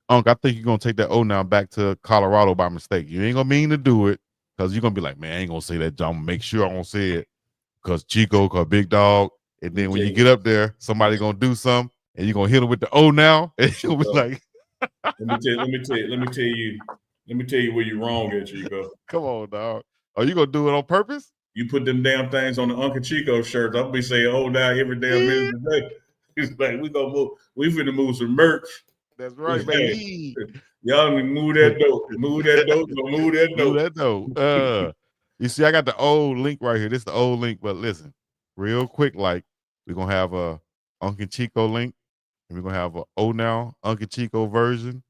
Unc, I think you're gonna take that now back to Colorado by mistake. You ain't gonna mean to do it because you're gonna be like, man, I ain't gonna say that. I'm gonna make sure I don't say it because Chico, cause Big Dog. And then when you get up there, somebody gonna do something and you're gonna hit him with the now. And you'll be like, let me tell you where you're wrong at, Chico. Come on, dog. Are you gonna do it on purpose? You put them damn things on the Uncle Chico shirts. I'll be saying now every damn minute of the day. It's like we finna move some merch. That's right, baby. Y'all need to move that dope. Move that dope. Move that dope. Move that dope. You see, I got the old link right here. This is the old link, but listen, real quick, like we're gonna have a Uncle Chico link, and we're gonna have a now Uncle Chico version,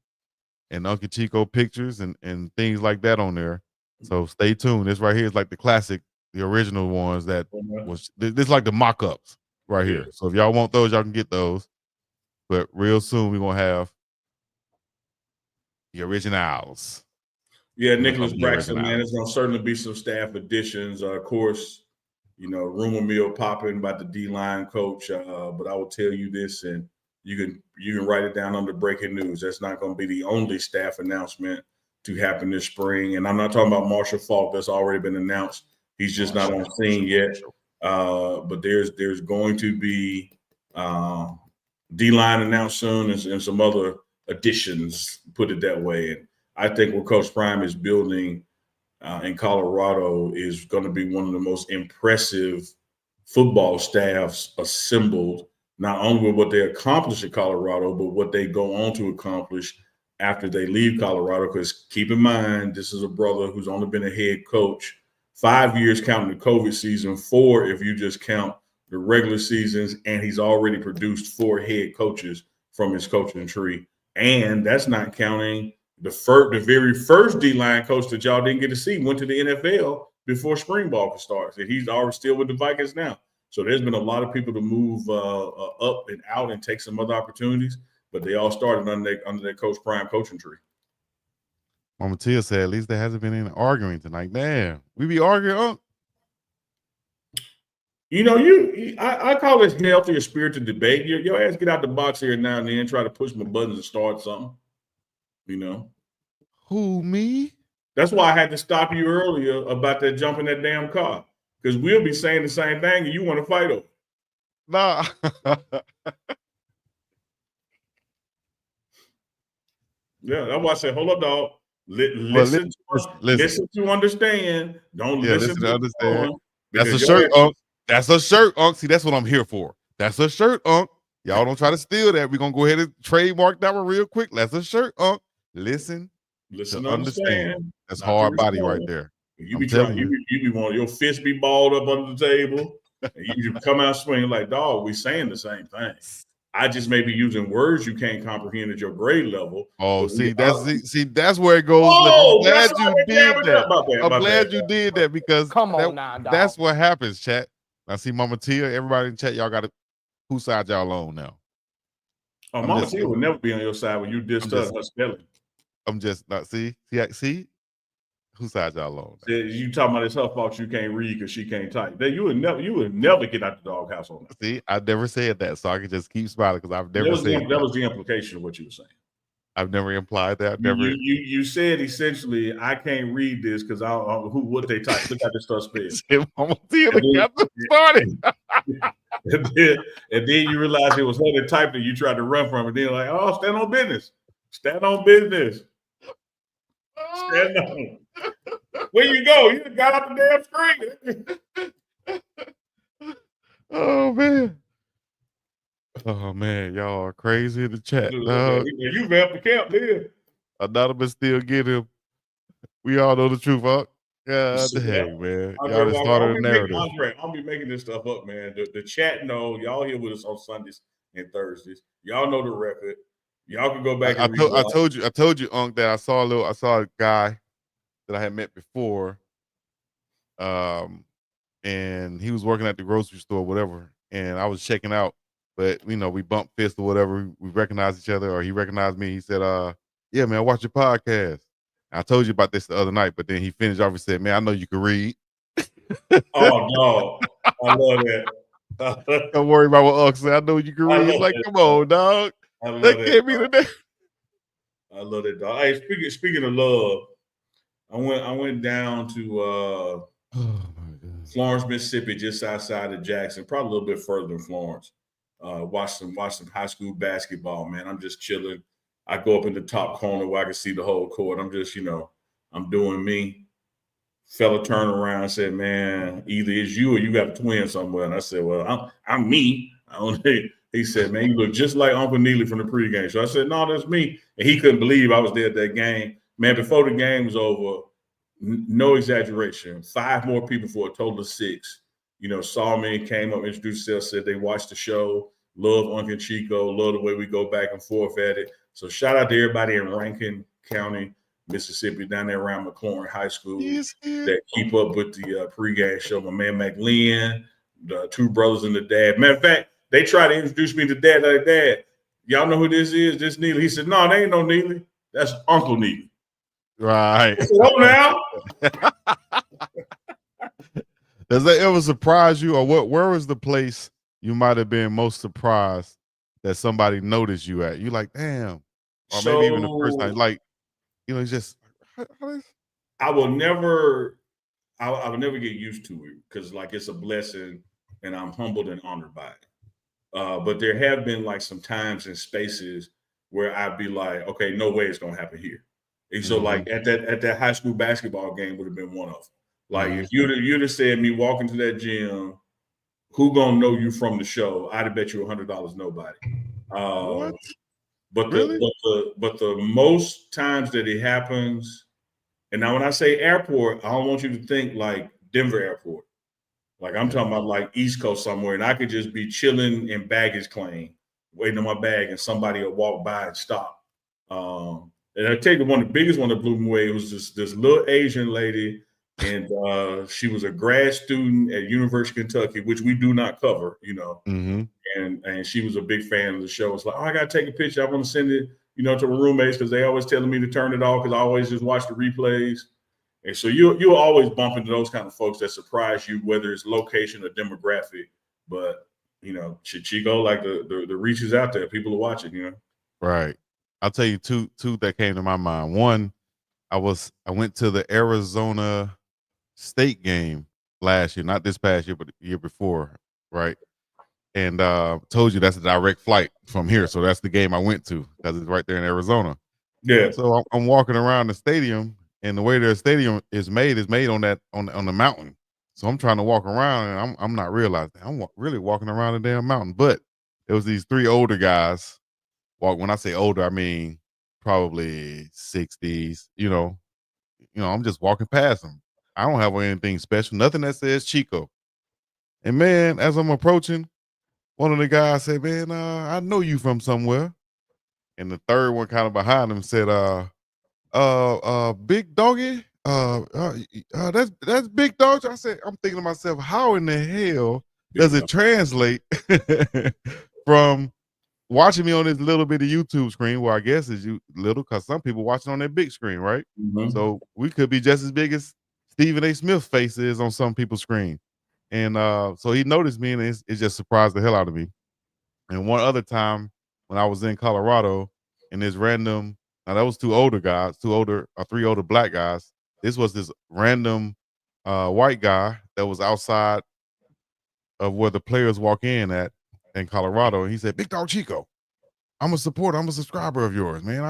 and Uncle Chico pictures and things like that on there. So stay tuned. This right here is like the classic, the original ones that was this is like the mock-ups right here. So if y'all want those, y'all can get those. But real soon we're gonna have the originals. Yeah, Nicholas Braxton, man, there's gonna certainly be some staff additions. Of course, rumor mill popping about the D-line coach. But I will tell you this, and you can write it down under breaking news. That's not going to be the only staff announcement to happen this spring. And I'm not talking about Marshall Faulk. That's already been announced. He's just not on scene yet. But there's going to be D-line announced soon and some other additions, put it that way. And I think what Coach Prime is building in Colorado is going to be one of the most impressive football staffs assembled, not only with what they accomplish in Colorado, but what they go on to accomplish after they leave Colorado. Because keep in mind, this is a brother who's only been a head coach 5 years counting the COVID season, 4 if you just count the regular seasons, and he's already produced 4 head coaches from his coaching tree. And that's not counting the very first D-line coach that y'all didn't get to see went to the NFL before spring ball starts, and he's already still with the Vikings now. So there's been a lot of people to move up and out and take some other opportunities, but they all started under their Coach Prime coaching tree. Mama Tia said, at least there hasn't been any arguing tonight. Damn, we be arguing, I call this healthier spirited debate. Your ass get out the box here now and then, try to push my buttons and start something. Who, me? That's why I had to stop you earlier about that jumping that damn car. Because we'll be saying the same thing and you want to fight over. Nah. Yeah, that's why I said, hold up, dog. Listen to understand. Don't listen to understand. That's a shirt, Unc. That's a shirt, Unc. See, that's what I'm here for. That's a shirt, Unc. Y'all don't try to steal that. We're going to go ahead and trademark that one real quick. That's a shirt, Unc. Listen to understand. That's hard body right there. You be wanting your fist be balled up under the table, and you come out swinging like, dog, we saying the same thing. I just may be using words you can't comprehend at your grade level. Oh, that's where it goes. I'm glad you did that. I'm glad you did that because that's what happens, chat. I see Mama Tia, everybody in chat, y'all got to, whose side y'all on now? Oh, Mama Tia would never be on your side when you dissed her spelling. I'm just not, see, whose side y'all on? You talking about it's her fault you can't read because she can't type. You would never get out the doghouse on that. See, I never said that, so I can just keep smiling because I've never said that. That was the implication of what you were saying. I've never implied that. You said essentially, I can't read this because what they type. Look at this stuff spelled. And then you realize it was her that typed it. You tried to run from it. Then like, oh, stand on business. Stand on business. Stand on. Where you go? You got out the damn screen. Oh man, y'all are crazy in the chat. You vamped the camp, dude. Anonymous still get him. We all know the truth, huh? God dang, man. Y'all Andre, just started a narrative. I'll be making this stuff up, man. The chat know y'all here with us on Sundays and Thursdays. Y'all know the record. Y'all can go back and read. I told you, Unc, that I saw a guy that I had met before. And he was working at the grocery store, whatever. And I was checking out, but we bumped fists or whatever. We recognized each other, or he recognized me. He said, yeah, man, I watch your podcast. I told you about this the other night, but then he finished off and said, man, I know you can read. Oh, no. I love that. Don't worry about what Unc said. I know you can read. Like, come on, dog. That can't be the name. I love that, dog. Hey, speaking of love, I went down to Florence, Mississippi, just outside of Jackson, probably a little bit further than Florence. Watch some high school basketball, man. I'm just chilling. I go up in the top corner where I can see the whole court. I'm just, I'm doing me. Fella turned around and said, man, either it's you or you got a twin somewhere. And I said, well, I'm me. He said, man, you look just like Uncle Neely from the pregame. So I said, no, that's me. And he couldn't believe I was there at that game. Man, before the game was over, no exaggeration, 5 more people for a total of 6, saw me, came up, introduced themselves, said they watched the show, love UNK and Chico, love the way we go back and forth at it. So shout out to everybody in Rankin County, Mississippi, down there around McLaurin High School that keep up with the pregame show. My man McLean, the 2 brothers and the dad. Matter of fact, they tried to introduce me to dad. Like, Dad, y'all know who this is? This Neely. He said, no, they ain't no Neely. That's Uncle Neely. Right. Oh, now. Does that ever surprise you, or where was the place you might have been most surprised that somebody noticed you at? You like, damn, or maybe even the first time, like, just I will never get used to it because like it's a blessing and I'm humbled and honored by it. But there have been like some times and spaces where I'd be like, okay, no way it's gonna happen here. And so like at that high school basketball game would have been one of them. Like if you'd have said me walking to that gym, who gonna know you from the show? I'd have bet you $100 nobody. What? But really? the most times that it happens, and now when I say airport, I don't want you to think like Denver airport. Like I'm talking about like East Coast somewhere, and I could just be chilling in baggage claim, waiting on my bag, and somebody will walk by and stop. And I tell you, the biggest one that blew me away was this little Asian lady, and she was a grad student at University of Kentucky, which we do not cover, And she was a big fan of the show. It's like, oh, I got to take a picture. I want to send it, to my roommates because they always telling me to turn it off because I always just watch the replays. And so you'll always bump into those kind of folks that surprise you, whether it's location or demographic. But, Chico, like the reach is out there. People are watching, Right. I'll tell you two that came to my mind. One, I went to the Arizona State game last year, not this past year, but the year before, right? And told you that's a direct flight from here. So that's the game I went to because it's right there in Arizona. Yeah. So I'm walking around the stadium, and the way their stadium is made on the mountain. So I'm trying to walk around, and I'm not realizing I'm really walking around the damn mountain. But there was these 3 older guys. When I say older, I mean probably 60s. I'm just walking past them. I don't have anything special, nothing that says Chico. And man, as I'm approaching, one of the guys said, "Man, I know you from somewhere." And the third one, kind of behind him, said, Big Doggy, that's Big Dog." I said, I'm thinking to myself, how in the hell does it translate from watching me on this little bit of YouTube screen, where I guess is little because some people watching on their big screen, right? So we could be just as big as Stephen A. Smith's face is on some people's screen. And so he noticed me, and it just surprised the hell out of me. And one other time when I was in Colorado, and this random, now that was 3 older black guys. This was this random white guy that was outside of where the players walk in Colorado, and he said, "Big Dog Chico, I'm a supporter, I'm a subscriber of yours, man."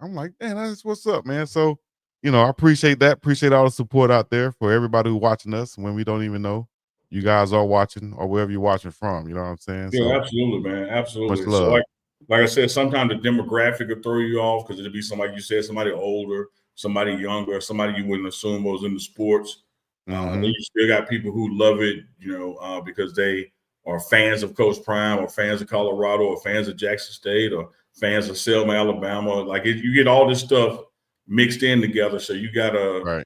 I'm like, man, that's what's up, man. So, I appreciate that. Appreciate all the support out there for everybody who's watching us when we don't even know you guys are watching, or wherever you're watching from. You know what I'm saying? Yeah, so, absolutely, man. Absolutely. Much love. So like I said, sometimes the demographic will throw you off because it'll be somebody, you said, somebody older, somebody younger, somebody you wouldn't assume was into sports. Mm-hmm. You still got people who love it, because they are fans of Coach Prime or fans of Colorado or fans of Jackson State or fans of Selma, Alabama. Like you get all this stuff mixed in together. So you got a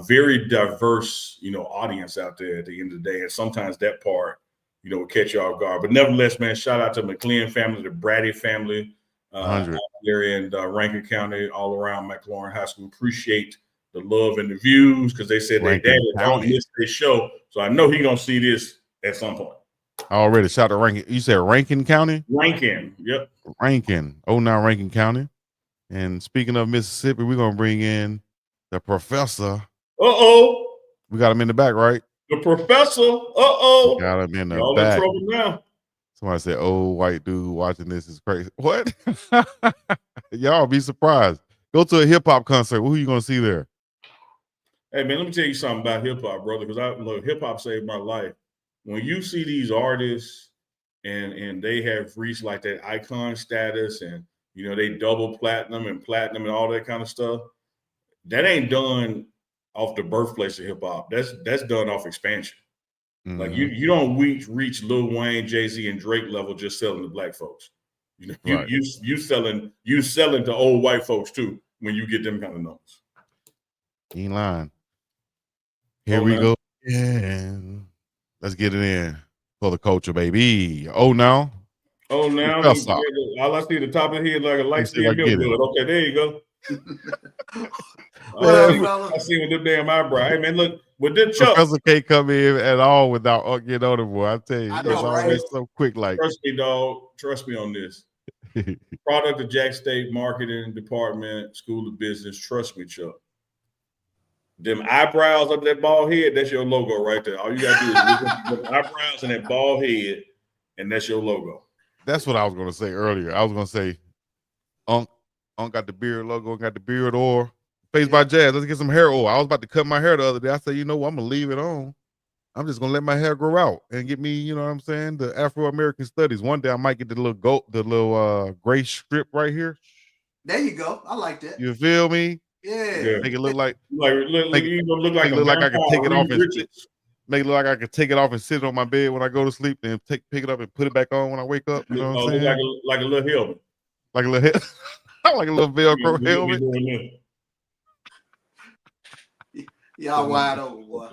very diverse, audience out there at the end of the day. And sometimes that part, will catch you off guard. But nevertheless, man, shout out to McLean family, the Brady family out there in Rankin County, all around McLaurin High School. Appreciate the love and the views because they said their daddy don't miss their show. So I know he's going to see this at some point. Already shout out Rankin. You said Rankin County? Rankin, yep. Rankin. Now Rankin County. And speaking of Mississippi, we're going to bring in the professor. Uh-oh. We got him in the back, right? The professor. Uh-oh. We got him in the Y'all back. in trouble now. Somebody said, old white dude watching this is crazy. What? Y'all be surprised. Go to a hip-hop concert. Who are you going to see there? Hey, man, let me tell you something about hip-hop, brother, because hip-hop saved my life. When you see these artists and they have reached like that icon status and, they double platinum and all that kind of stuff, that ain't done off the birthplace of hip-hop. That's done off expansion. Mm-hmm. Like you don't reach Lil Wayne, Jay-Z, and Drake level just selling to black folks. You selling to old white folks too when you get them kind of numbers. Ain't lying. Here we go. Yeah. Let's get it in for the culture, baby. Now. All I see the top of the head like a light skin milk. Okay, there you go. I see with them damn eyebrow. Hey man, look with them Chuck. Professor can't come in at all without getting on him, boy. I tell you, he's always so quick. Like, trust me, dog. Trust me on this. Product of Jack State Marketing Department, School of Business. Trust me, Chuck. Them eyebrows up that bald head, that's your logo right there. All you gotta do is look at the eyebrows and that bald head, and that's your logo. That's what I was gonna say earlier. I was gonna say, Unk got the beard logo, got the beard oil. Face by Jazz. Let's get some hair oil. I was about to cut my hair the other day. I said, I'm gonna leave it on. I'm just gonna let my hair grow out and get me, you know what I'm saying, the Afro-American studies. One day I might get the little gray strip right here. There you go. I like that. You feel me? Yeah. Make it look like you gonna look like I can take it off and make it look like I can take it off and sit on my bed when I go to sleep, then pick it up and put it back on when I wake up. You know what I'm saying? Like a little helmet. Like a little like a little Velcro helmet. Y'all wide open, boy.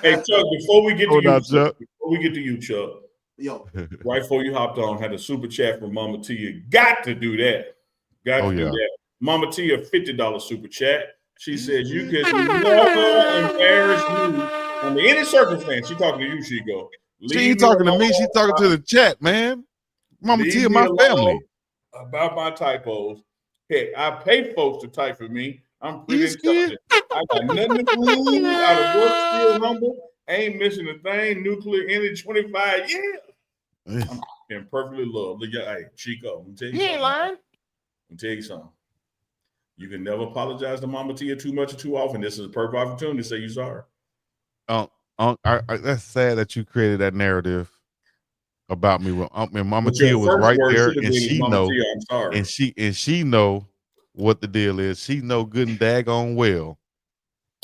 Hey, Chuck, before we get to you, Chuck, yo, right before you hopped on, had a super chat from Mama Tia. Got to do that. Got to do that. Mama Tia, $50 super chat. She says, you could never embarrass me under any circumstance. She talking to you, Chico. She ain't talking to me. She talking to the chat, man. Mama Tia, my family. About my typos. Heck, I pay folks to type for me. I'm pretty intelligent. I got nothing to lose out of work, still humble. Ain't missing a thing. Nuclear energy 25 years. I'm in perfectly love. Look, hey, Chico, I'm tell you ain't lying. I'm tell you something. You can never apologize to Mama Tia too much or too often. This is a perfect opportunity to say you're sorry. That's sad that you created that narrative about me. When Mama Tia was right there, and she know, I'm sorry. and she know what the deal is. She know good and daggone well.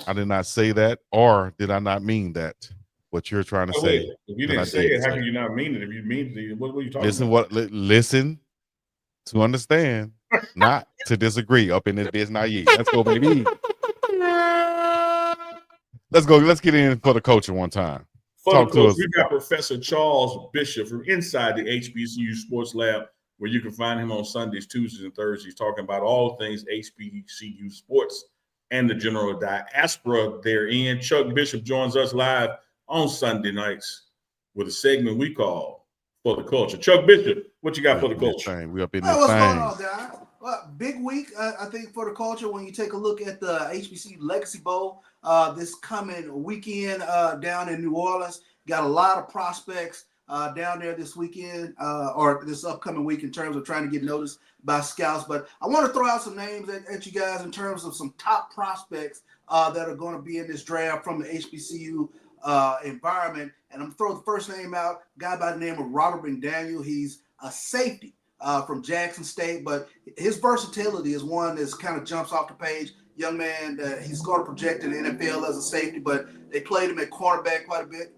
I did not say that, or did I not mean that? What you're trying to say? If you didn't say it, how can you not mean it? If you mean it, what were you talking about? Listen to understand, not to disagree. Up in this bitch, not yet. Let's go, baby. Let's go. Let's get in for the culture one time. Talk to us. We got Professor Charles Bishop from inside the HBCU Sports Lab, where you can find him on Sundays, Tuesdays, and Thursdays, talking about all things HBCU sports and the general diaspora therein. Chuck Bishop joins us live on Sunday nights with a segment we call For the Culture. Chuck Bishop, what you got for the culture? We up in this what's thing. going on, guys? Well, big week, I think, for the culture when you take a look at the HBCU Legacy Bowl this coming weekend down in New Orleans. Got a lot of prospects down there this weekend or this upcoming week in terms of trying to get noticed by scouts. But I want to throw out some names at you guys in terms of some top prospects that are going to be in this draft from the HBCU environment. And I'm going to throw the first name out, a guy by the name of Robert McDaniel. He's a safety from Jackson State, but his versatility is one that kind of jumps off the page. young man that he's going to project in the NFL as a safety, but they played him at cornerback quite a bit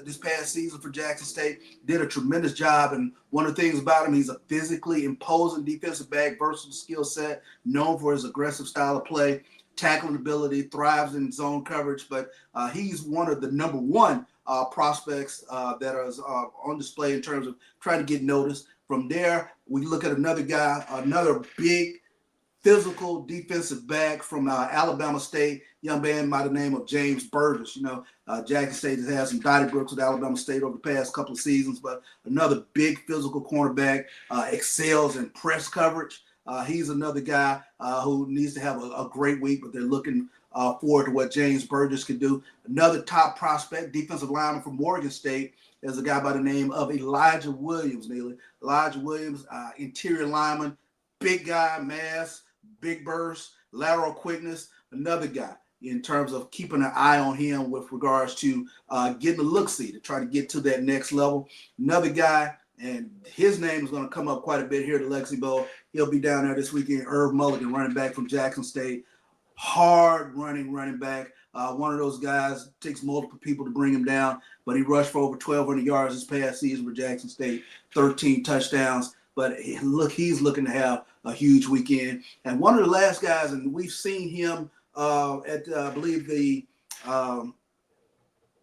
this past season for Jackson State. Did a tremendous job, and one of the things about him, he's a physically imposing defensive back, versatile skill set, known for his aggressive style of play, tackling ability, thrives in zone coverage, but he's one of the number one prospects that are on display in terms of trying to get noticed. From there, we look at another guy, another big physical defensive back from Alabama State, young man by the name of James Burgess. Jackson State has had some Donnybrook with Alabama State over the past couple of seasons, but another big physical cornerback, excels in press coverage. He's another guy who needs to have a great week, but they're looking forward to what James Burgess can do. Another top prospect, defensive lineman from Morgan State, is a guy by the name of Elijah Williams. Elijah Williams, interior lineman, big guy, mass, big burst, lateral quickness. Another guy in terms of keeping an eye on him with regards to getting a look-see to try to get to that next level. Another guy, and his name is going to come up quite a bit here at the Lexi Bowl. He'll be down there this weekend. Irv Mulligan, running back from Jackson State. Hard running back. One of those guys, takes multiple people to bring him down, but he rushed for over 1,200 yards this past season for Jackson State, 13 touchdowns. But look, he's looking to have a huge weekend. And one of the last guys, and we've seen him at, I believe, the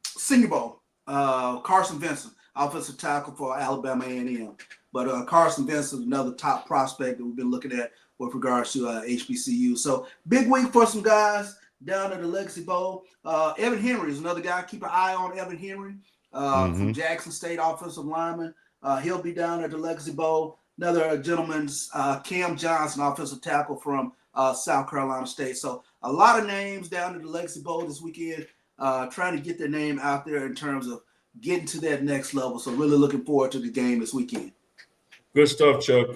Senior Bowl, Carson Vincent, offensive tackle for Alabama A&M. But Carson Vincent is another top prospect that we've been looking at with regards to HBCU. So big week for some guys down at the Legacy Bowl. Evan Henry is another guy. Keep an eye on Evan Henry from Jackson State, offensive lineman. He'll be down at the Legacy Bowl. Another gentleman's Cam Johnson, offensive tackle from South Carolina State. So a lot of names down at the Legacy Bowl this weekend, trying to get their name out there in terms of getting to that next level. So really looking forward to the game this weekend. Good stuff, Chuck.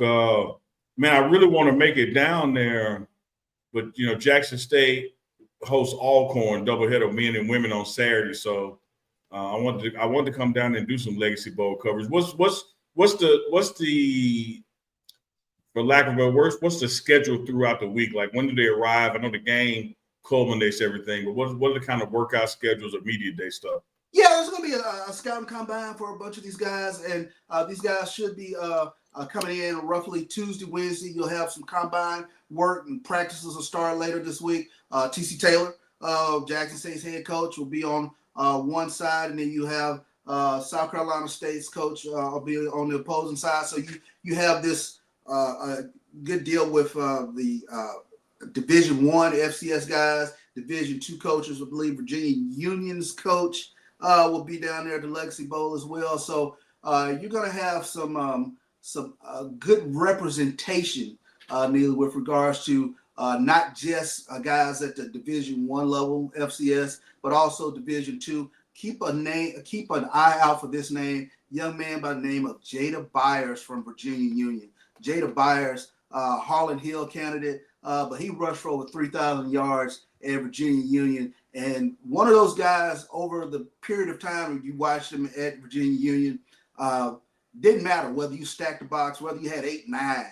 Man, I really want to make it down there, but Jackson State hosts Alcorn doubleheader, men and women, on Saturday. So I wanted to come down and do some Legacy Bowl coverage. What's the for lack of a word, what's the schedule throughout the week? Like, when do they arrive? I know the game culminates everything, but what are the kind of workout schedules or media day stuff? Yeah, there's going to be a scouting combine for a bunch of these guys, and these guys should be coming in roughly Tuesday, Wednesday. You'll have some combine work, and practices will start later this week. T.C. Taylor, Jackson State's head coach, will be on one side, and then you have South Carolina State's coach will be on the opposing side. So you have this good deal with the Division I FCS guys, Division II coaches. I believe Virginia Union's coach will be down there at the Legacy Bowl as well. So you're going to have some good representation, Neil, with regards to not just guys at the Division I level FCS, but also Division II. Keep an eye out for this name, young man by the name of Jada Byers from Virginia Union. Jada Byers, Harlan Hill candidate, but he rushed for over 3,000 yards at Virginia Union. And one of those guys, over the period of time when you watched him at Virginia Union, didn't matter whether you stacked the box, whether you had 8, 9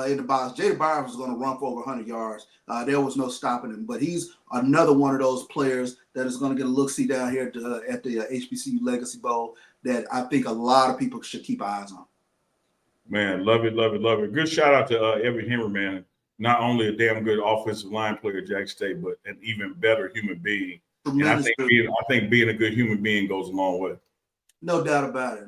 in the box. Jada Byers was going to run for over 100 yards. There was no stopping him. But he's another one of those players that is going to get a look-see down here at the HBCU Legacy Bowl that I think a lot of people should keep eyes on. Man, love it. Good shout out to Evan Henry, man. Not only a damn good offensive line player at Jackson State, but an even better human being. And I think being a good human being goes a long way. No doubt about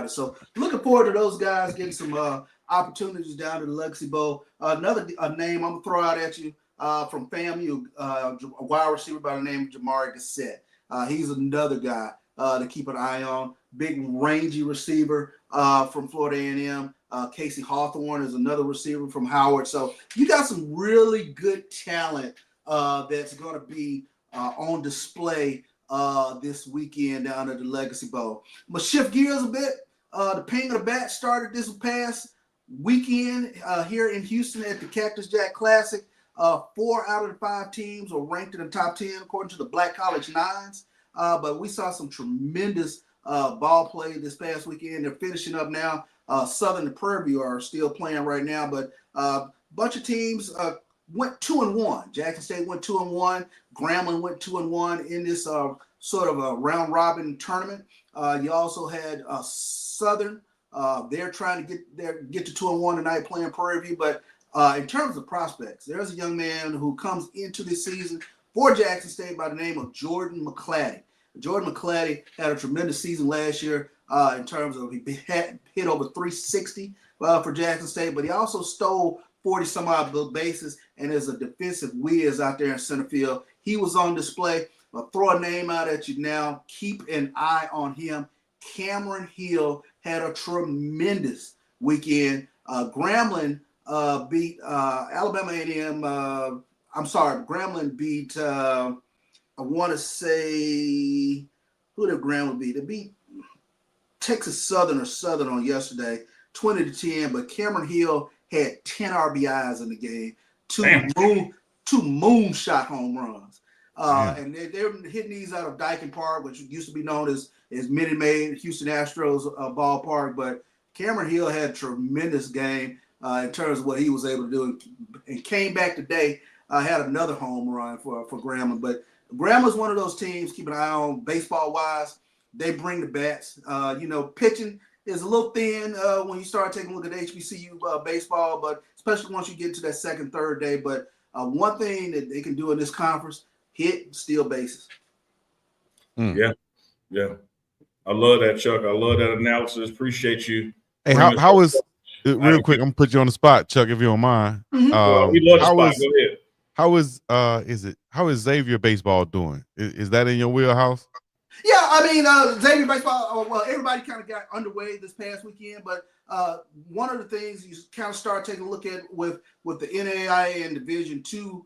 it. So looking forward to those guys getting some opportunities down to the Legacy Bowl. Another name I'm going to throw out at you from FAMU, a wide receiver by the name of Jamari Gassett. He's another guy to keep an eye on. Big, rangy receiver from Florida A&M. Casey Hawthorne is another receiver from Howard. So you got some really good talent that's going to be on display this weekend down at the Legacy Bowl. I'm going to shift gears a bit. The Ping of the Bat started this past weekend here in Houston at the Cactus Jack Classic. 4 out of the 5 teams are ranked in the top 10 according to the Black College Nines. But we saw some tremendous ball play this past weekend. They're finishing up now. Southern and Prairie View are still playing right now, but a bunch of teams went 2-1. Jackson State went 2-1. Grambling went 2-1 in this sort of a round robin tournament. You also had Southern. They're trying to get to 2-1 tonight, playing Prairie View. But in terms of prospects, there's a young man who comes into this season for Jackson State by the name of Jordan McClatty. Jordan McClatty had a tremendous season last year in terms of he hit over 360 for Jackson State, but he also stole 40 some odd bases and is a defensive whiz out there in center field. He was on display. I'll throw a name out at you now. Keep an eye on him. Cameron Hill had a tremendous weekend. Grambling beat Alabama A&M. Grambling beat, I want to say, who did Grambling beat? They beat Texas Southern on yesterday, 20-10, but Cameron Hill had 10 RBIs in the game, two moonshot home runs. And they're hitting these out of Dyken Park, which used to be known as Minute Maid, Houston Astros ballpark. But Cameron Hill had a tremendous game in terms of what he was able to do, and came back today, had another home run for Grambling. But Grambling's one of those teams, keep an eye on baseball-wise. They bring the bats. Pitching is a little thin when you start taking a look at HBCU baseball, but especially once you get to that second, third day. But one thing that they can do in this conference, hit, steal bases. Yeah. I love that, Chuck. I love that analysis. Appreciate you. Hey, how is real quick? I'm gonna put you on the spot, Chuck, if you don't mind. We love the spot. Go ahead. How is Xavier baseball doing? Is that in your wheelhouse? Yeah, I mean, Xavier baseball. Well, everybody kind of got underway this past weekend, but one of the things you kind of start taking a look at with the NAIA and Division II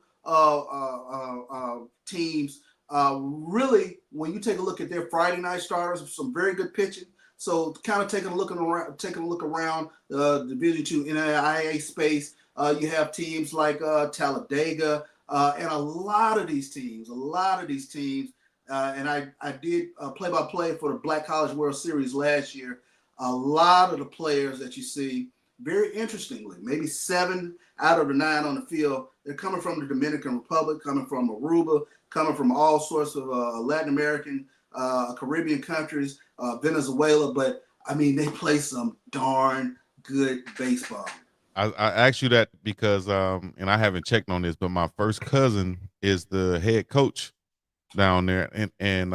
teams. Really, when you take a look at their Friday night starters, some very good pitching. So, kind of taking a look around Division II NAIA space. You have teams like Talladega and a lot of these teams. And I did play-by-play for the Black College World Series last year. A lot of the players that you see, very interestingly, maybe 7 out of the 9 on the field, they're coming from the Dominican Republic, coming from Aruba, coming from all sorts of Latin American, Caribbean countries, Venezuela. But, I mean, they play some darn good baseball. I asked you that because, and I haven't checked on this, but my first cousin is the head coach down there, and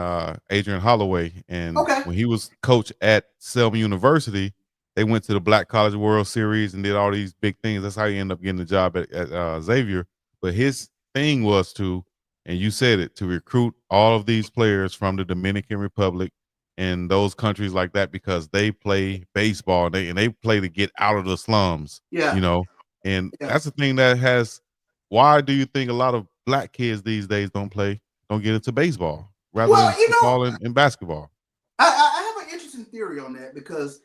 Adrian Holloway. And when he was coach at Selma University, they went to the Black College World Series and did all these big things. That's how he ended up getting the job at Xavier. But his thing was to, and you said it, to recruit all of these players from the Dominican Republic and those countries like that, because they play baseball and they play to get out of the slums. Yeah. And that's the thing that has. Why do you think a lot of black kids these days don't get into baseball rather than football and basketball? I have an interesting theory on that, because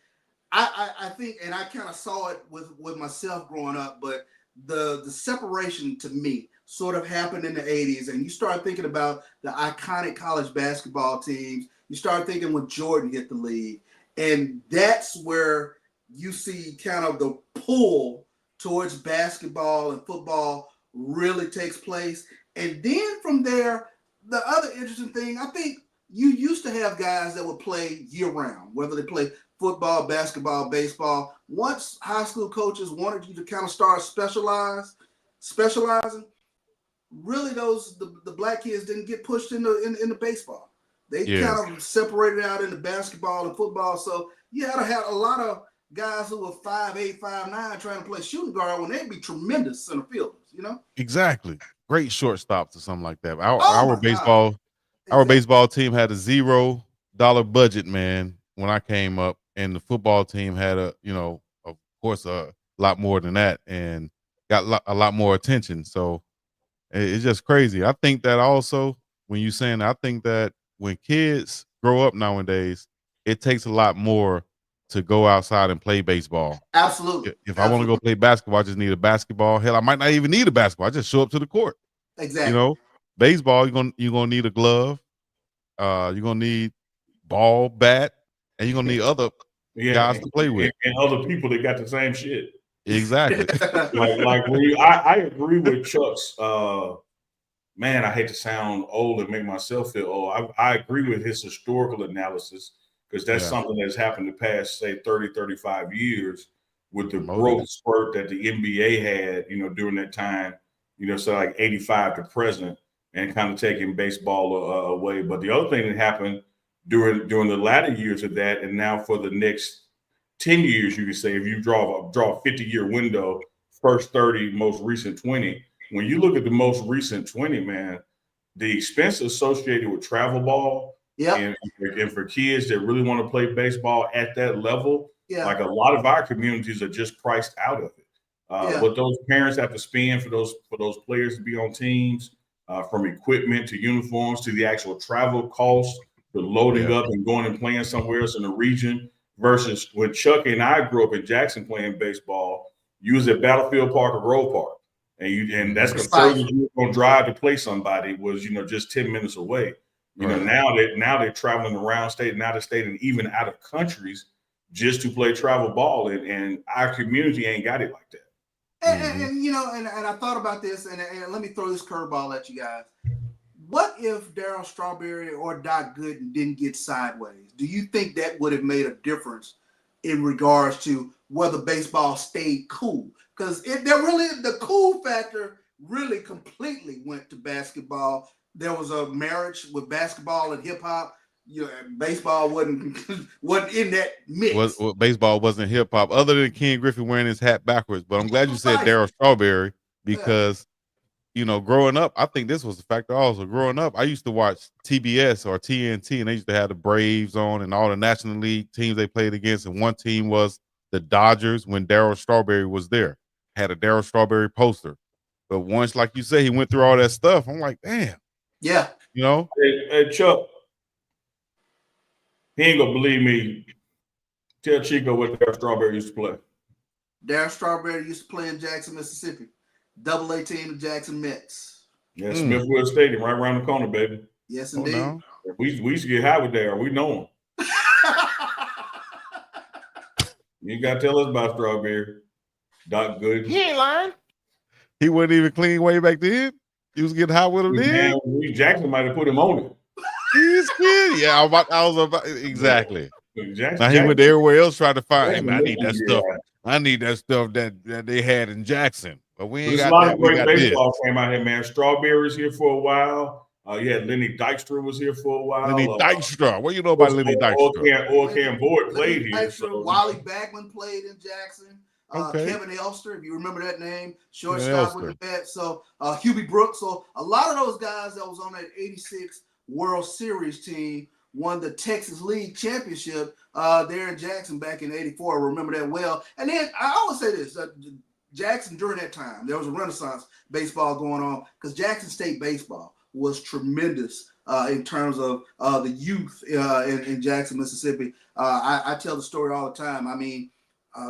I think, and I kind of saw it with myself growing up, but the separation to me sort of happened in the 80s, and you start thinking about the iconic college basketball teams. You start thinking when Jordan hit the league, and that's where you see kind of the pull towards basketball and football really takes place. And then from there, the other interesting thing, I think you used to have guys that would play year-round, whether they play football, basketball, baseball. Once high school coaches wanted you to kind of start specializing, really the black kids didn't get pushed into baseball. They kind of separated out into basketball and football. So you had to have a lot of guys who were 5'8", 5'9", trying to play shooting guard when they'd be tremendous center fielders, Exactly. Great shortstops or something like that. Our baseball team had a $0 budget, man, when I came up, and the football team had of course, a lot more than that, and got a lot more attention. So it's just crazy. I think that also, when you're saying, I think that when kids grow up nowadays, it takes a lot more to go outside and play baseball. Absolutely. If I want to go play basketball, I just need a basketball. Hell, I might not even need a basketball. I just show up to the court. Exactly. Baseball, you're gonna need a glove. You're gonna need ball, bat, and you're gonna need other guys to play with, and other people that got the same shit. Exactly. Like when I agree with Chuck's. Man, I hate to sound old and make myself feel old. I agree with his historical analysis because that's something that's happened the past, say, 30, 35 years with the growth spurt that the NBA had, during that time, so like 85 to present and kind of taking baseball away. But the other thing that happened during the latter years of that, and now for the next 10 years, you could say, if you draw a 50-year window, first 30, most recent 20, when you look at the most recent 20, man, the expense associated with travel ball and for kids that really want to play baseball at that level, like a lot of our communities are just priced out of it. What those parents have to spend for those players to be on teams, from equipment to uniforms to the actual travel costs, to loading up and going and playing somewhere else in the region, versus when Chuck and I grew up in Jackson playing baseball, you was at Battlefield Park or Grove Park. And that's the furthest you were going to drive to play somebody was, just 10 minutes away. Now they're traveling around state and out of state and even out of countries just to play travel ball. And our community ain't got it like that. And I thought about this, and let me throw this curveball at you guys. What if Darryl Strawberry or Doc Gooden didn't get sideways? Do you think that would have made a difference in regards to whether baseball stayed cool? Because the cool factor really completely went to basketball. There was a marriage with basketball and hip hop. Baseball wasn't in that mix. Baseball wasn't hip hop, other than Ken Griffey wearing his hat backwards. But I'm glad you said Darryl Strawberry because growing up, I think this was a factor also. Growing up, I used to watch TBS or TNT, and they used to have the Braves on and all the National League teams they played against. And one team was the Dodgers when Darryl Strawberry was there. Had a Darryl Strawberry poster. But once, like you say, he went through all that stuff. I'm like, damn. Yeah. Hey, Chuck, he ain't gonna believe me. Tell Chico what Darryl Strawberry used to play. Darryl Strawberry used to play in Jackson, Mississippi. AA team, the Jackson Mets. Yeah, Smithfield Stadium, right around the corner, baby. Yes, indeed. No. We used to get high with Darryl. We know him. You gotta tell us about Strawberry. Doc Gooden. He ain't lying. He wasn't even clean way back then. He was getting high with him then. Jackson might have put him on it. He's good. Yeah, I was about exactly. Jackson, now he went everywhere else trying to find. Hey, man, I need that stuff. I need that stuff that they had in Jackson. But we ain't got that. A lot of great baseball came out here, man. Strawberry's here for a while. Yeah, Lenny Dykstra was here for a while. Lenny Dykstra. What do you know about Lenny Dykstra? Orcan Boyd played here. Wally Bagman played in Jackson. Kevin Elster, if you remember that name, shortstop with the Mets. So Hubie Brooks. So a lot of those guys that was on that 86 World Series team won the Texas League Championship there in Jackson back in '84. I remember that well. And then I always say this, Jackson during that time, there was a renaissance baseball going on because Jackson State baseball was tremendous in terms of the youth in Jackson, Mississippi. I tell the story all the time. I mean,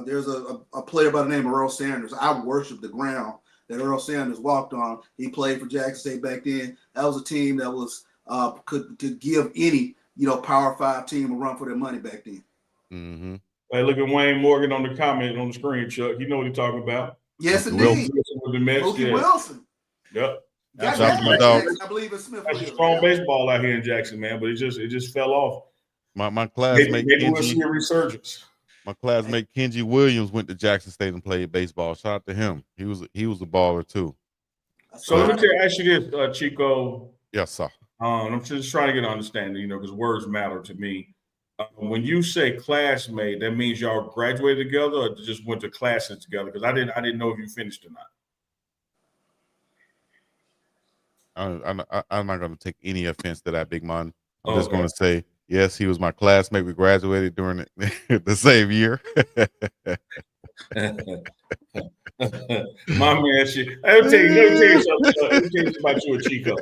there's a player by the name of Earl Sanders. I worship the ground that Earl Sanders walked on. He played for Jackson State back then. That was a team that was could give any Power 5 team a run for their money back then. Mm-hmm. Hey, look at Wayne Morgan on the comment on the screen, Chuck. You know what he's talking about. Yes, indeed. Mookie Wilson. Yep. I believe it's Smith. That's a strong baseball out here in Jackson, man, but it just fell off. My classmate maybe we'll see a resurgence. My classmate Kenji Williams went to Jackson State and played baseball. Shout out to him. He was a baller too. So let me ask you this, Chico. Yes, sir. I'm just trying to get an understanding, because words matter to me. When you say classmate, that means y'all graduated together or just went to classes together? Because I didn't know if you finished or not. I'm not going to take any offense to that, big man. I'm just going to say, yes, he was my classmate. We graduated during the same year. My man, let me tell you something about you and Chico.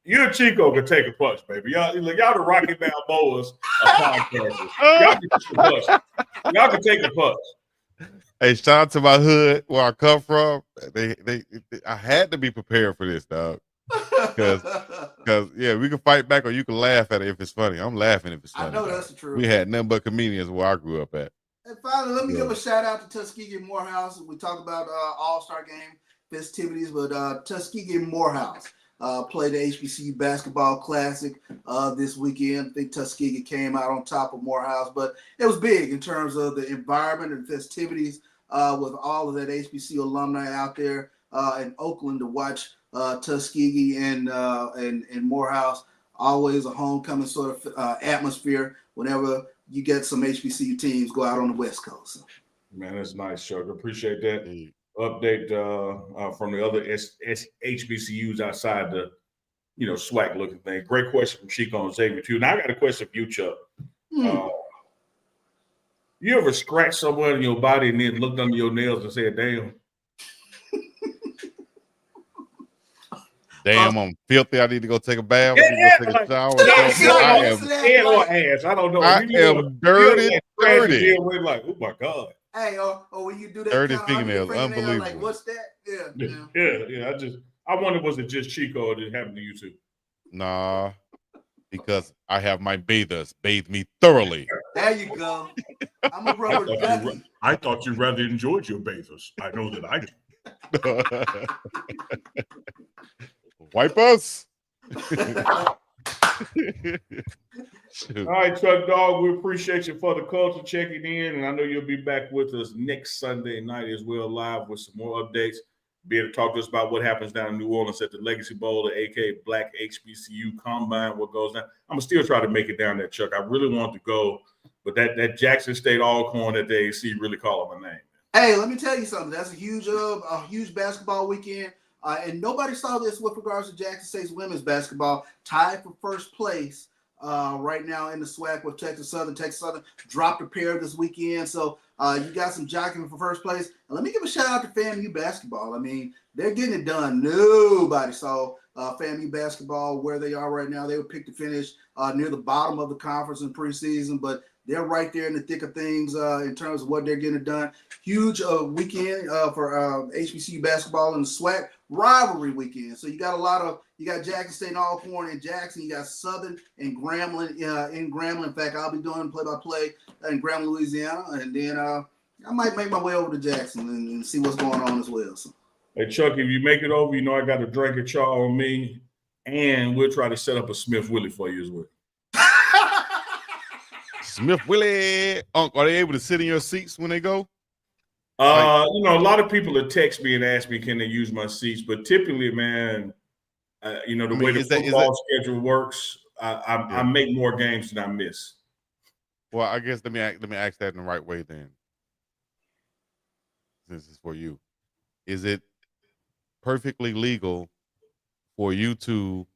You and Chico can take a punch, baby. Y'all the Rocky Balboas of podcasters. Y'all can take a punch. Hey, shout out to my hood where I come from. I had to be prepared for this, dog. Because we can fight back or you can laugh at it if it's funny. I'm laughing if it's funny. I know that's the truth. We had nothing but comedians where I grew up at. And finally, let me give a shout out to Tuskegee Morehouse. We talked about All-Star Game festivities, but Tuskegee Morehouse played the HBCU Basketball Classic this weekend. I think Tuskegee came out on top of Morehouse, but it was big in terms of the environment and festivities with all of that HBCU alumni out there in Oakland to watch Tuskegee and Morehouse. Always a homecoming sort of atmosphere whenever you get some HBCU teams go out on the West Coast. Man, that's nice, Chuck. Appreciate that update from the other HBCUs outside the, SWAC looking thing. Great question from Chico and Xavier too. Now I got a question for you, Chuck. You ever scratch somewhere in your body and then looked under your nails and said, "Damn"? Damn, I'm filthy. I need to go take a bath. I need to go take a shower. Head or ass. I don't know. I am dirty. Like, oh my God. Hey, or when you do that, dirty fingernails, unbelievable. Like, what's that? Yeah. I wonder, was it just Chico or did it happen to you too? Nah, because I have my bathers bathe me thoroughly. There you go. I'm a rubber ducky. I thought you rather enjoyed your bathers. I know that I do. Wipe us. All right, Chuck Dog, we appreciate you for the culture checking in, and I know you'll be back with us next Sunday night as well, live with some more updates. Be able to talk to us about what happens down in New Orleans at the Legacy Bowl, the AK Black HBCU Combine, what goes down. I'm going to still try to make it down there, Chuck. I really want to go, but that Jackson State Alcorn that the AC really calling my name. Hey, let me tell you something. That's a huge basketball weekend. And nobody saw this with regards to Jackson State's women's basketball, tied for first place right now in the SWAC with Texas Southern. Texas Southern dropped a pair this weekend, so you got some jockeying for first place. And let me give a shout out to FAMU basketball. I mean, they're getting it done. Nobody saw FAMU basketball where they are right now. They were picked to finish near the bottom of the conference in preseason, but they're right there in the thick of things in terms of what they're getting done. Huge weekend for HBCU basketball in the SWAC rivalry weekend. So you got Jackson State and Alcorn in Jackson. You got Southern and Grambling in Grambling. In fact, I'll be doing play-by-play in Grambling, Louisiana, and then I might make my way over to Jackson and see what's going on as well. So. Hey, Chuck, if you make it over, I got a drink of chaw on me, and we'll try to set up a Smith Willie for you as well. Smith Willie. Are they able to sit in your seats when they go? A lot of people that text me and ask me, can they use my seats? But typically, man, the way the football schedule works, I make more games than I miss. Well, I guess let me ask that in the right way then. This is for you. Is it perfectly legal for you to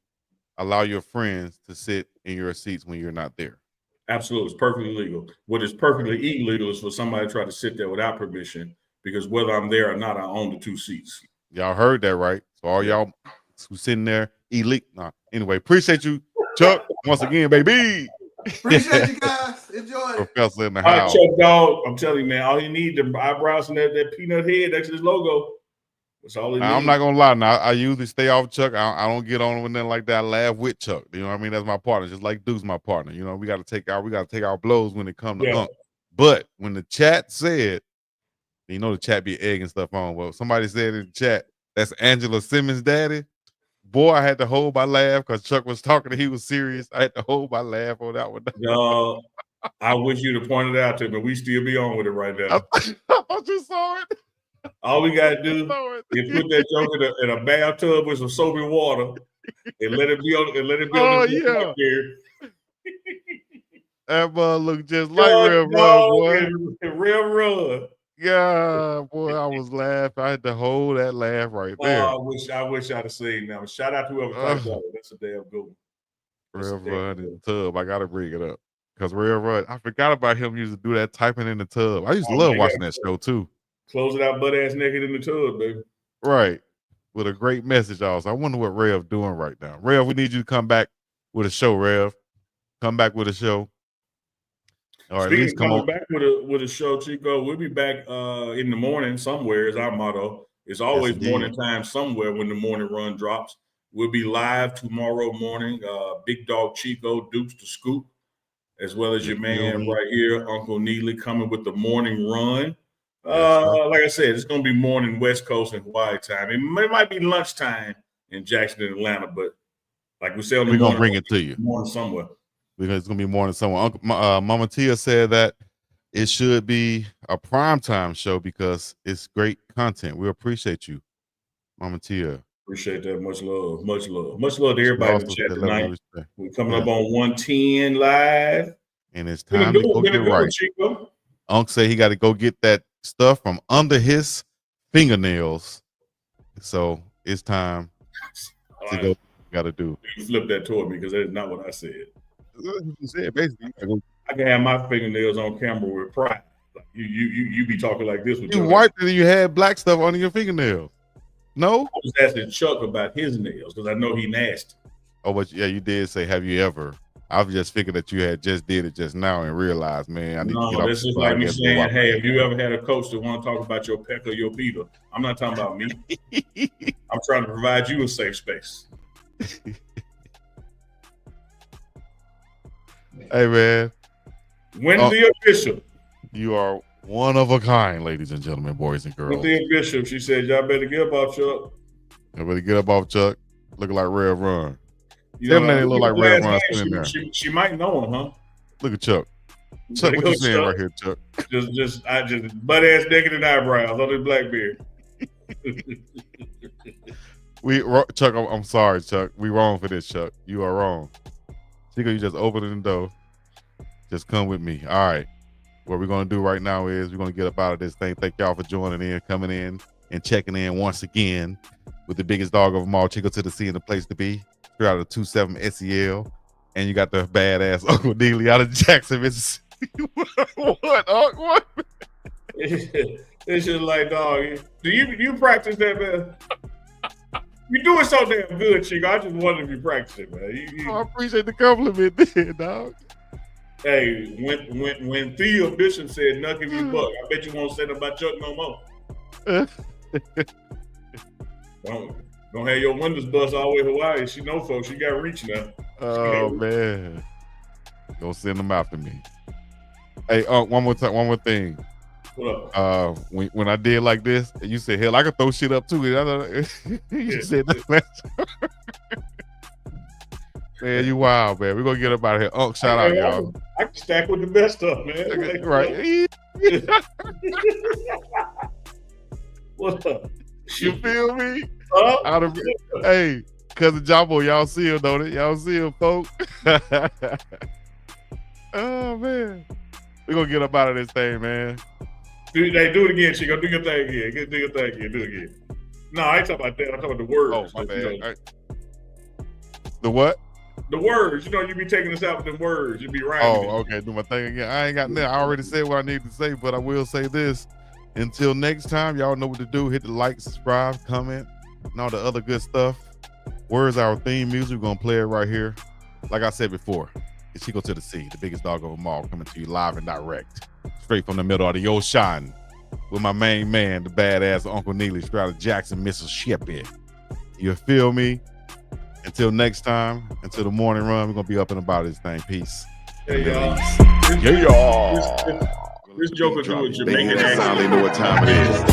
allow your friends to sit in your seats when you're not there? Absolutely. It's perfectly legal. What is perfectly illegal is for somebody to try to sit there without permission, because whether I'm there or not, I own the two seats. Y'all heard that, right? So all y'all who sitting there, elite. Nah. Anyway, appreciate you, Chuck, once again, baby. Appreciate you guys. Enjoy it. Professor in the house. All right, Chuck Dog. I'm telling you, man, all you need, the eyebrows and that peanut head next to his logo. That's all it needs. I'm not going to lie. Now, I usually stay off Chuck. I don't get on with nothing like that. I laugh with Chuck. You know what I mean? That's my partner. Just like Duke's my partner. We got to take our blows when it comes to UNK. But when the chat said, the chat be egging stuff on. Well, somebody said in the chat, that's Angela Simmons' daddy. Boy, I had to hold my laugh because Chuck was talking and he was serious. I had to hold my laugh on that one. I wish you'd have pointed it out to me, but we still be on with it right now. I thought you saw it. All we got to do is put that joke in a bathtub with some soap and water and let it be on yeah. there. That boy look just like Real Run, boy. Real Run. Yeah, boy, I was laughing. I had to hold that laugh right there. I wish I'd have seen that. Shout out to whoever typed that. That's a damn good one. Real Run in the tub. I gotta bring it up because Real Run. I forgot about him used to do that typing in the tub. I used to love watching that show too. Close it out, butt ass naked in the tub, baby. Right, with a great message. Also, I wonder what Rev doing right now. Rev, we need you to come back with a show. Rev, come back with a show. Or speaking of coming back with a show, Chico, we'll be back in the morning somewhere is our motto. It's always morning time somewhere when the morning run drops. We'll be live tomorrow morning. Big Dog Chico, Dukes the Scoop, as well as your man me? right here, Uncle Neely, coming with the morning run. Yes, Like I said, it's going to be morning West Coast and Hawaii time. It might be lunchtime in Jackson and Atlanta, but like we said on the we're morning, gonna bring it to you. Morning somewhere. Because it's gonna be morning somewhere. Mama Tia said that it should be a primetime show because it's great content. We appreciate you, Mama Tia. Appreciate that. Much love. Much love. Much love to everybody in the chat tonight. We're coming up on 110 live. And it's time to go get right. Chico. Unc say he got to go get that stuff from under his fingernails. So it's time to go. Got to do. You flip that toward me because that is not what I said. You said basically. I can have my fingernails on camera with pride. Like you be talking like this with you wiped it and you had black stuff under your fingernails. No, I was asking Chuck about his nails because I know he nasty. Oh, but yeah, you did say, "Have you ever?" I've just figured that you had just did it just now and realized, man, I need to get off. This is like me saying, "Hey, have you ever had a coach that want to talk about your peck or your Peter?" I'm not talking about me. I'm trying to provide you a safe space. Hey, man. Wendy Bishop. You are one of a kind, ladies and gentlemen, boys and girls. Wendy Bishop. She said, "Y'all better get up off Chuck." Y'all better get up off Chuck. Looking like Red Run. Tell me they look like Red Run sitting there. She might know him, huh? Look at Chuck. Chuck, what you saying right here, Chuck? Just butt ass naked and eyebrows on his black beard. Chuck, I'm sorry, Chuck. We wrong for this, Chuck. You are wrong. Chico, you just opening the door. Just come with me. All right. What we're going to do right now is we're going to get up out of this thing. Thank y'all for joining in, coming in, and checking in once again with the biggest dog of them all, Chico to the C, and the place to be. Straight out of 27 SEL. And you got the badass Uncle Neely out of Jackson, Mississippi. What? What? It's just like, dog, do you practice that, man? You do it so damn good, Chico. I just wondered if you practice it, man. I appreciate the compliment there, dog. Hey, when Theo Bishop said nothing you buck, I bet you won't say that about Chuck no more. Don't have your windows bust all the way to Hawaii. She know folks. She got reach now. Oh man, go send them after me. Hey, one more thing. What up? When I did like this, you said, "Hell, I could throw shit up too." You said that. Man, you wild, man. We're gonna get up out of here. Unc, shout out, y'all. I can stack with the best stuff, man. Right. What's up? You feel me? Out of hey, cousin Jumbo, y'all see him, don't it? Y'all see him, folks. Oh man, we're gonna get up out of this thing, man. Do it again, Chico. Do your thing again. Do your thing again. Do it again. No, I ain't talking about that. I'm talking about the words. Oh, my bad. The what? The words. You know, you be taking us out with the words. You be rhyming. Oh, okay. Do my thing again. I ain't got nothing. I already said what I need to say, but I will say this. Until next time, y'all know what to do. Hit the like, subscribe, comment, and all the other good stuff. Where's our theme music? We're going to play it right here. Like I said before, it's Chico to the C, the biggest dog of them all, coming to you live and direct. Straight from the middle of the ocean with my main man, the badass Uncle Neely, straight out of Jackson, Mississippi. You feel me? Until next time, until the morning run, we're going to be up and about this thing. Peace. Hey, y'all. This joker do it Jamaican accent. They know what time it is.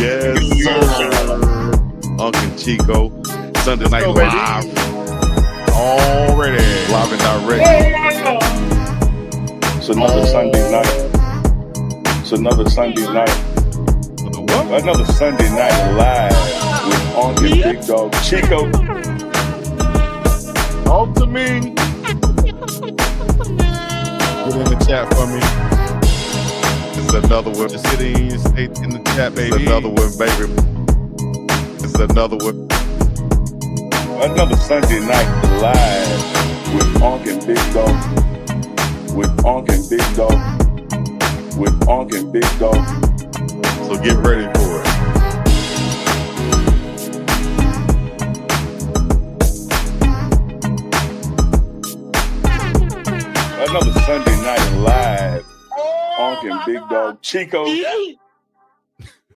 Yes, sir. Uncle Chico, Sunday night live. Already. Live and direct. It's another Sunday night. It's another Sunday night. Another Sunday night live with Uncle Big Dog Chico. Talk to me. Get in the chat for me. It's another one. Just sit in the chat, baby. It's another one, baby. It's another one. Another Sunday night live with Uncle Big Dog. With Uncle Big Dog. With Uncle Big Dog. So get ready for it. Another Sunday night live. Uncle Big Dog Chico.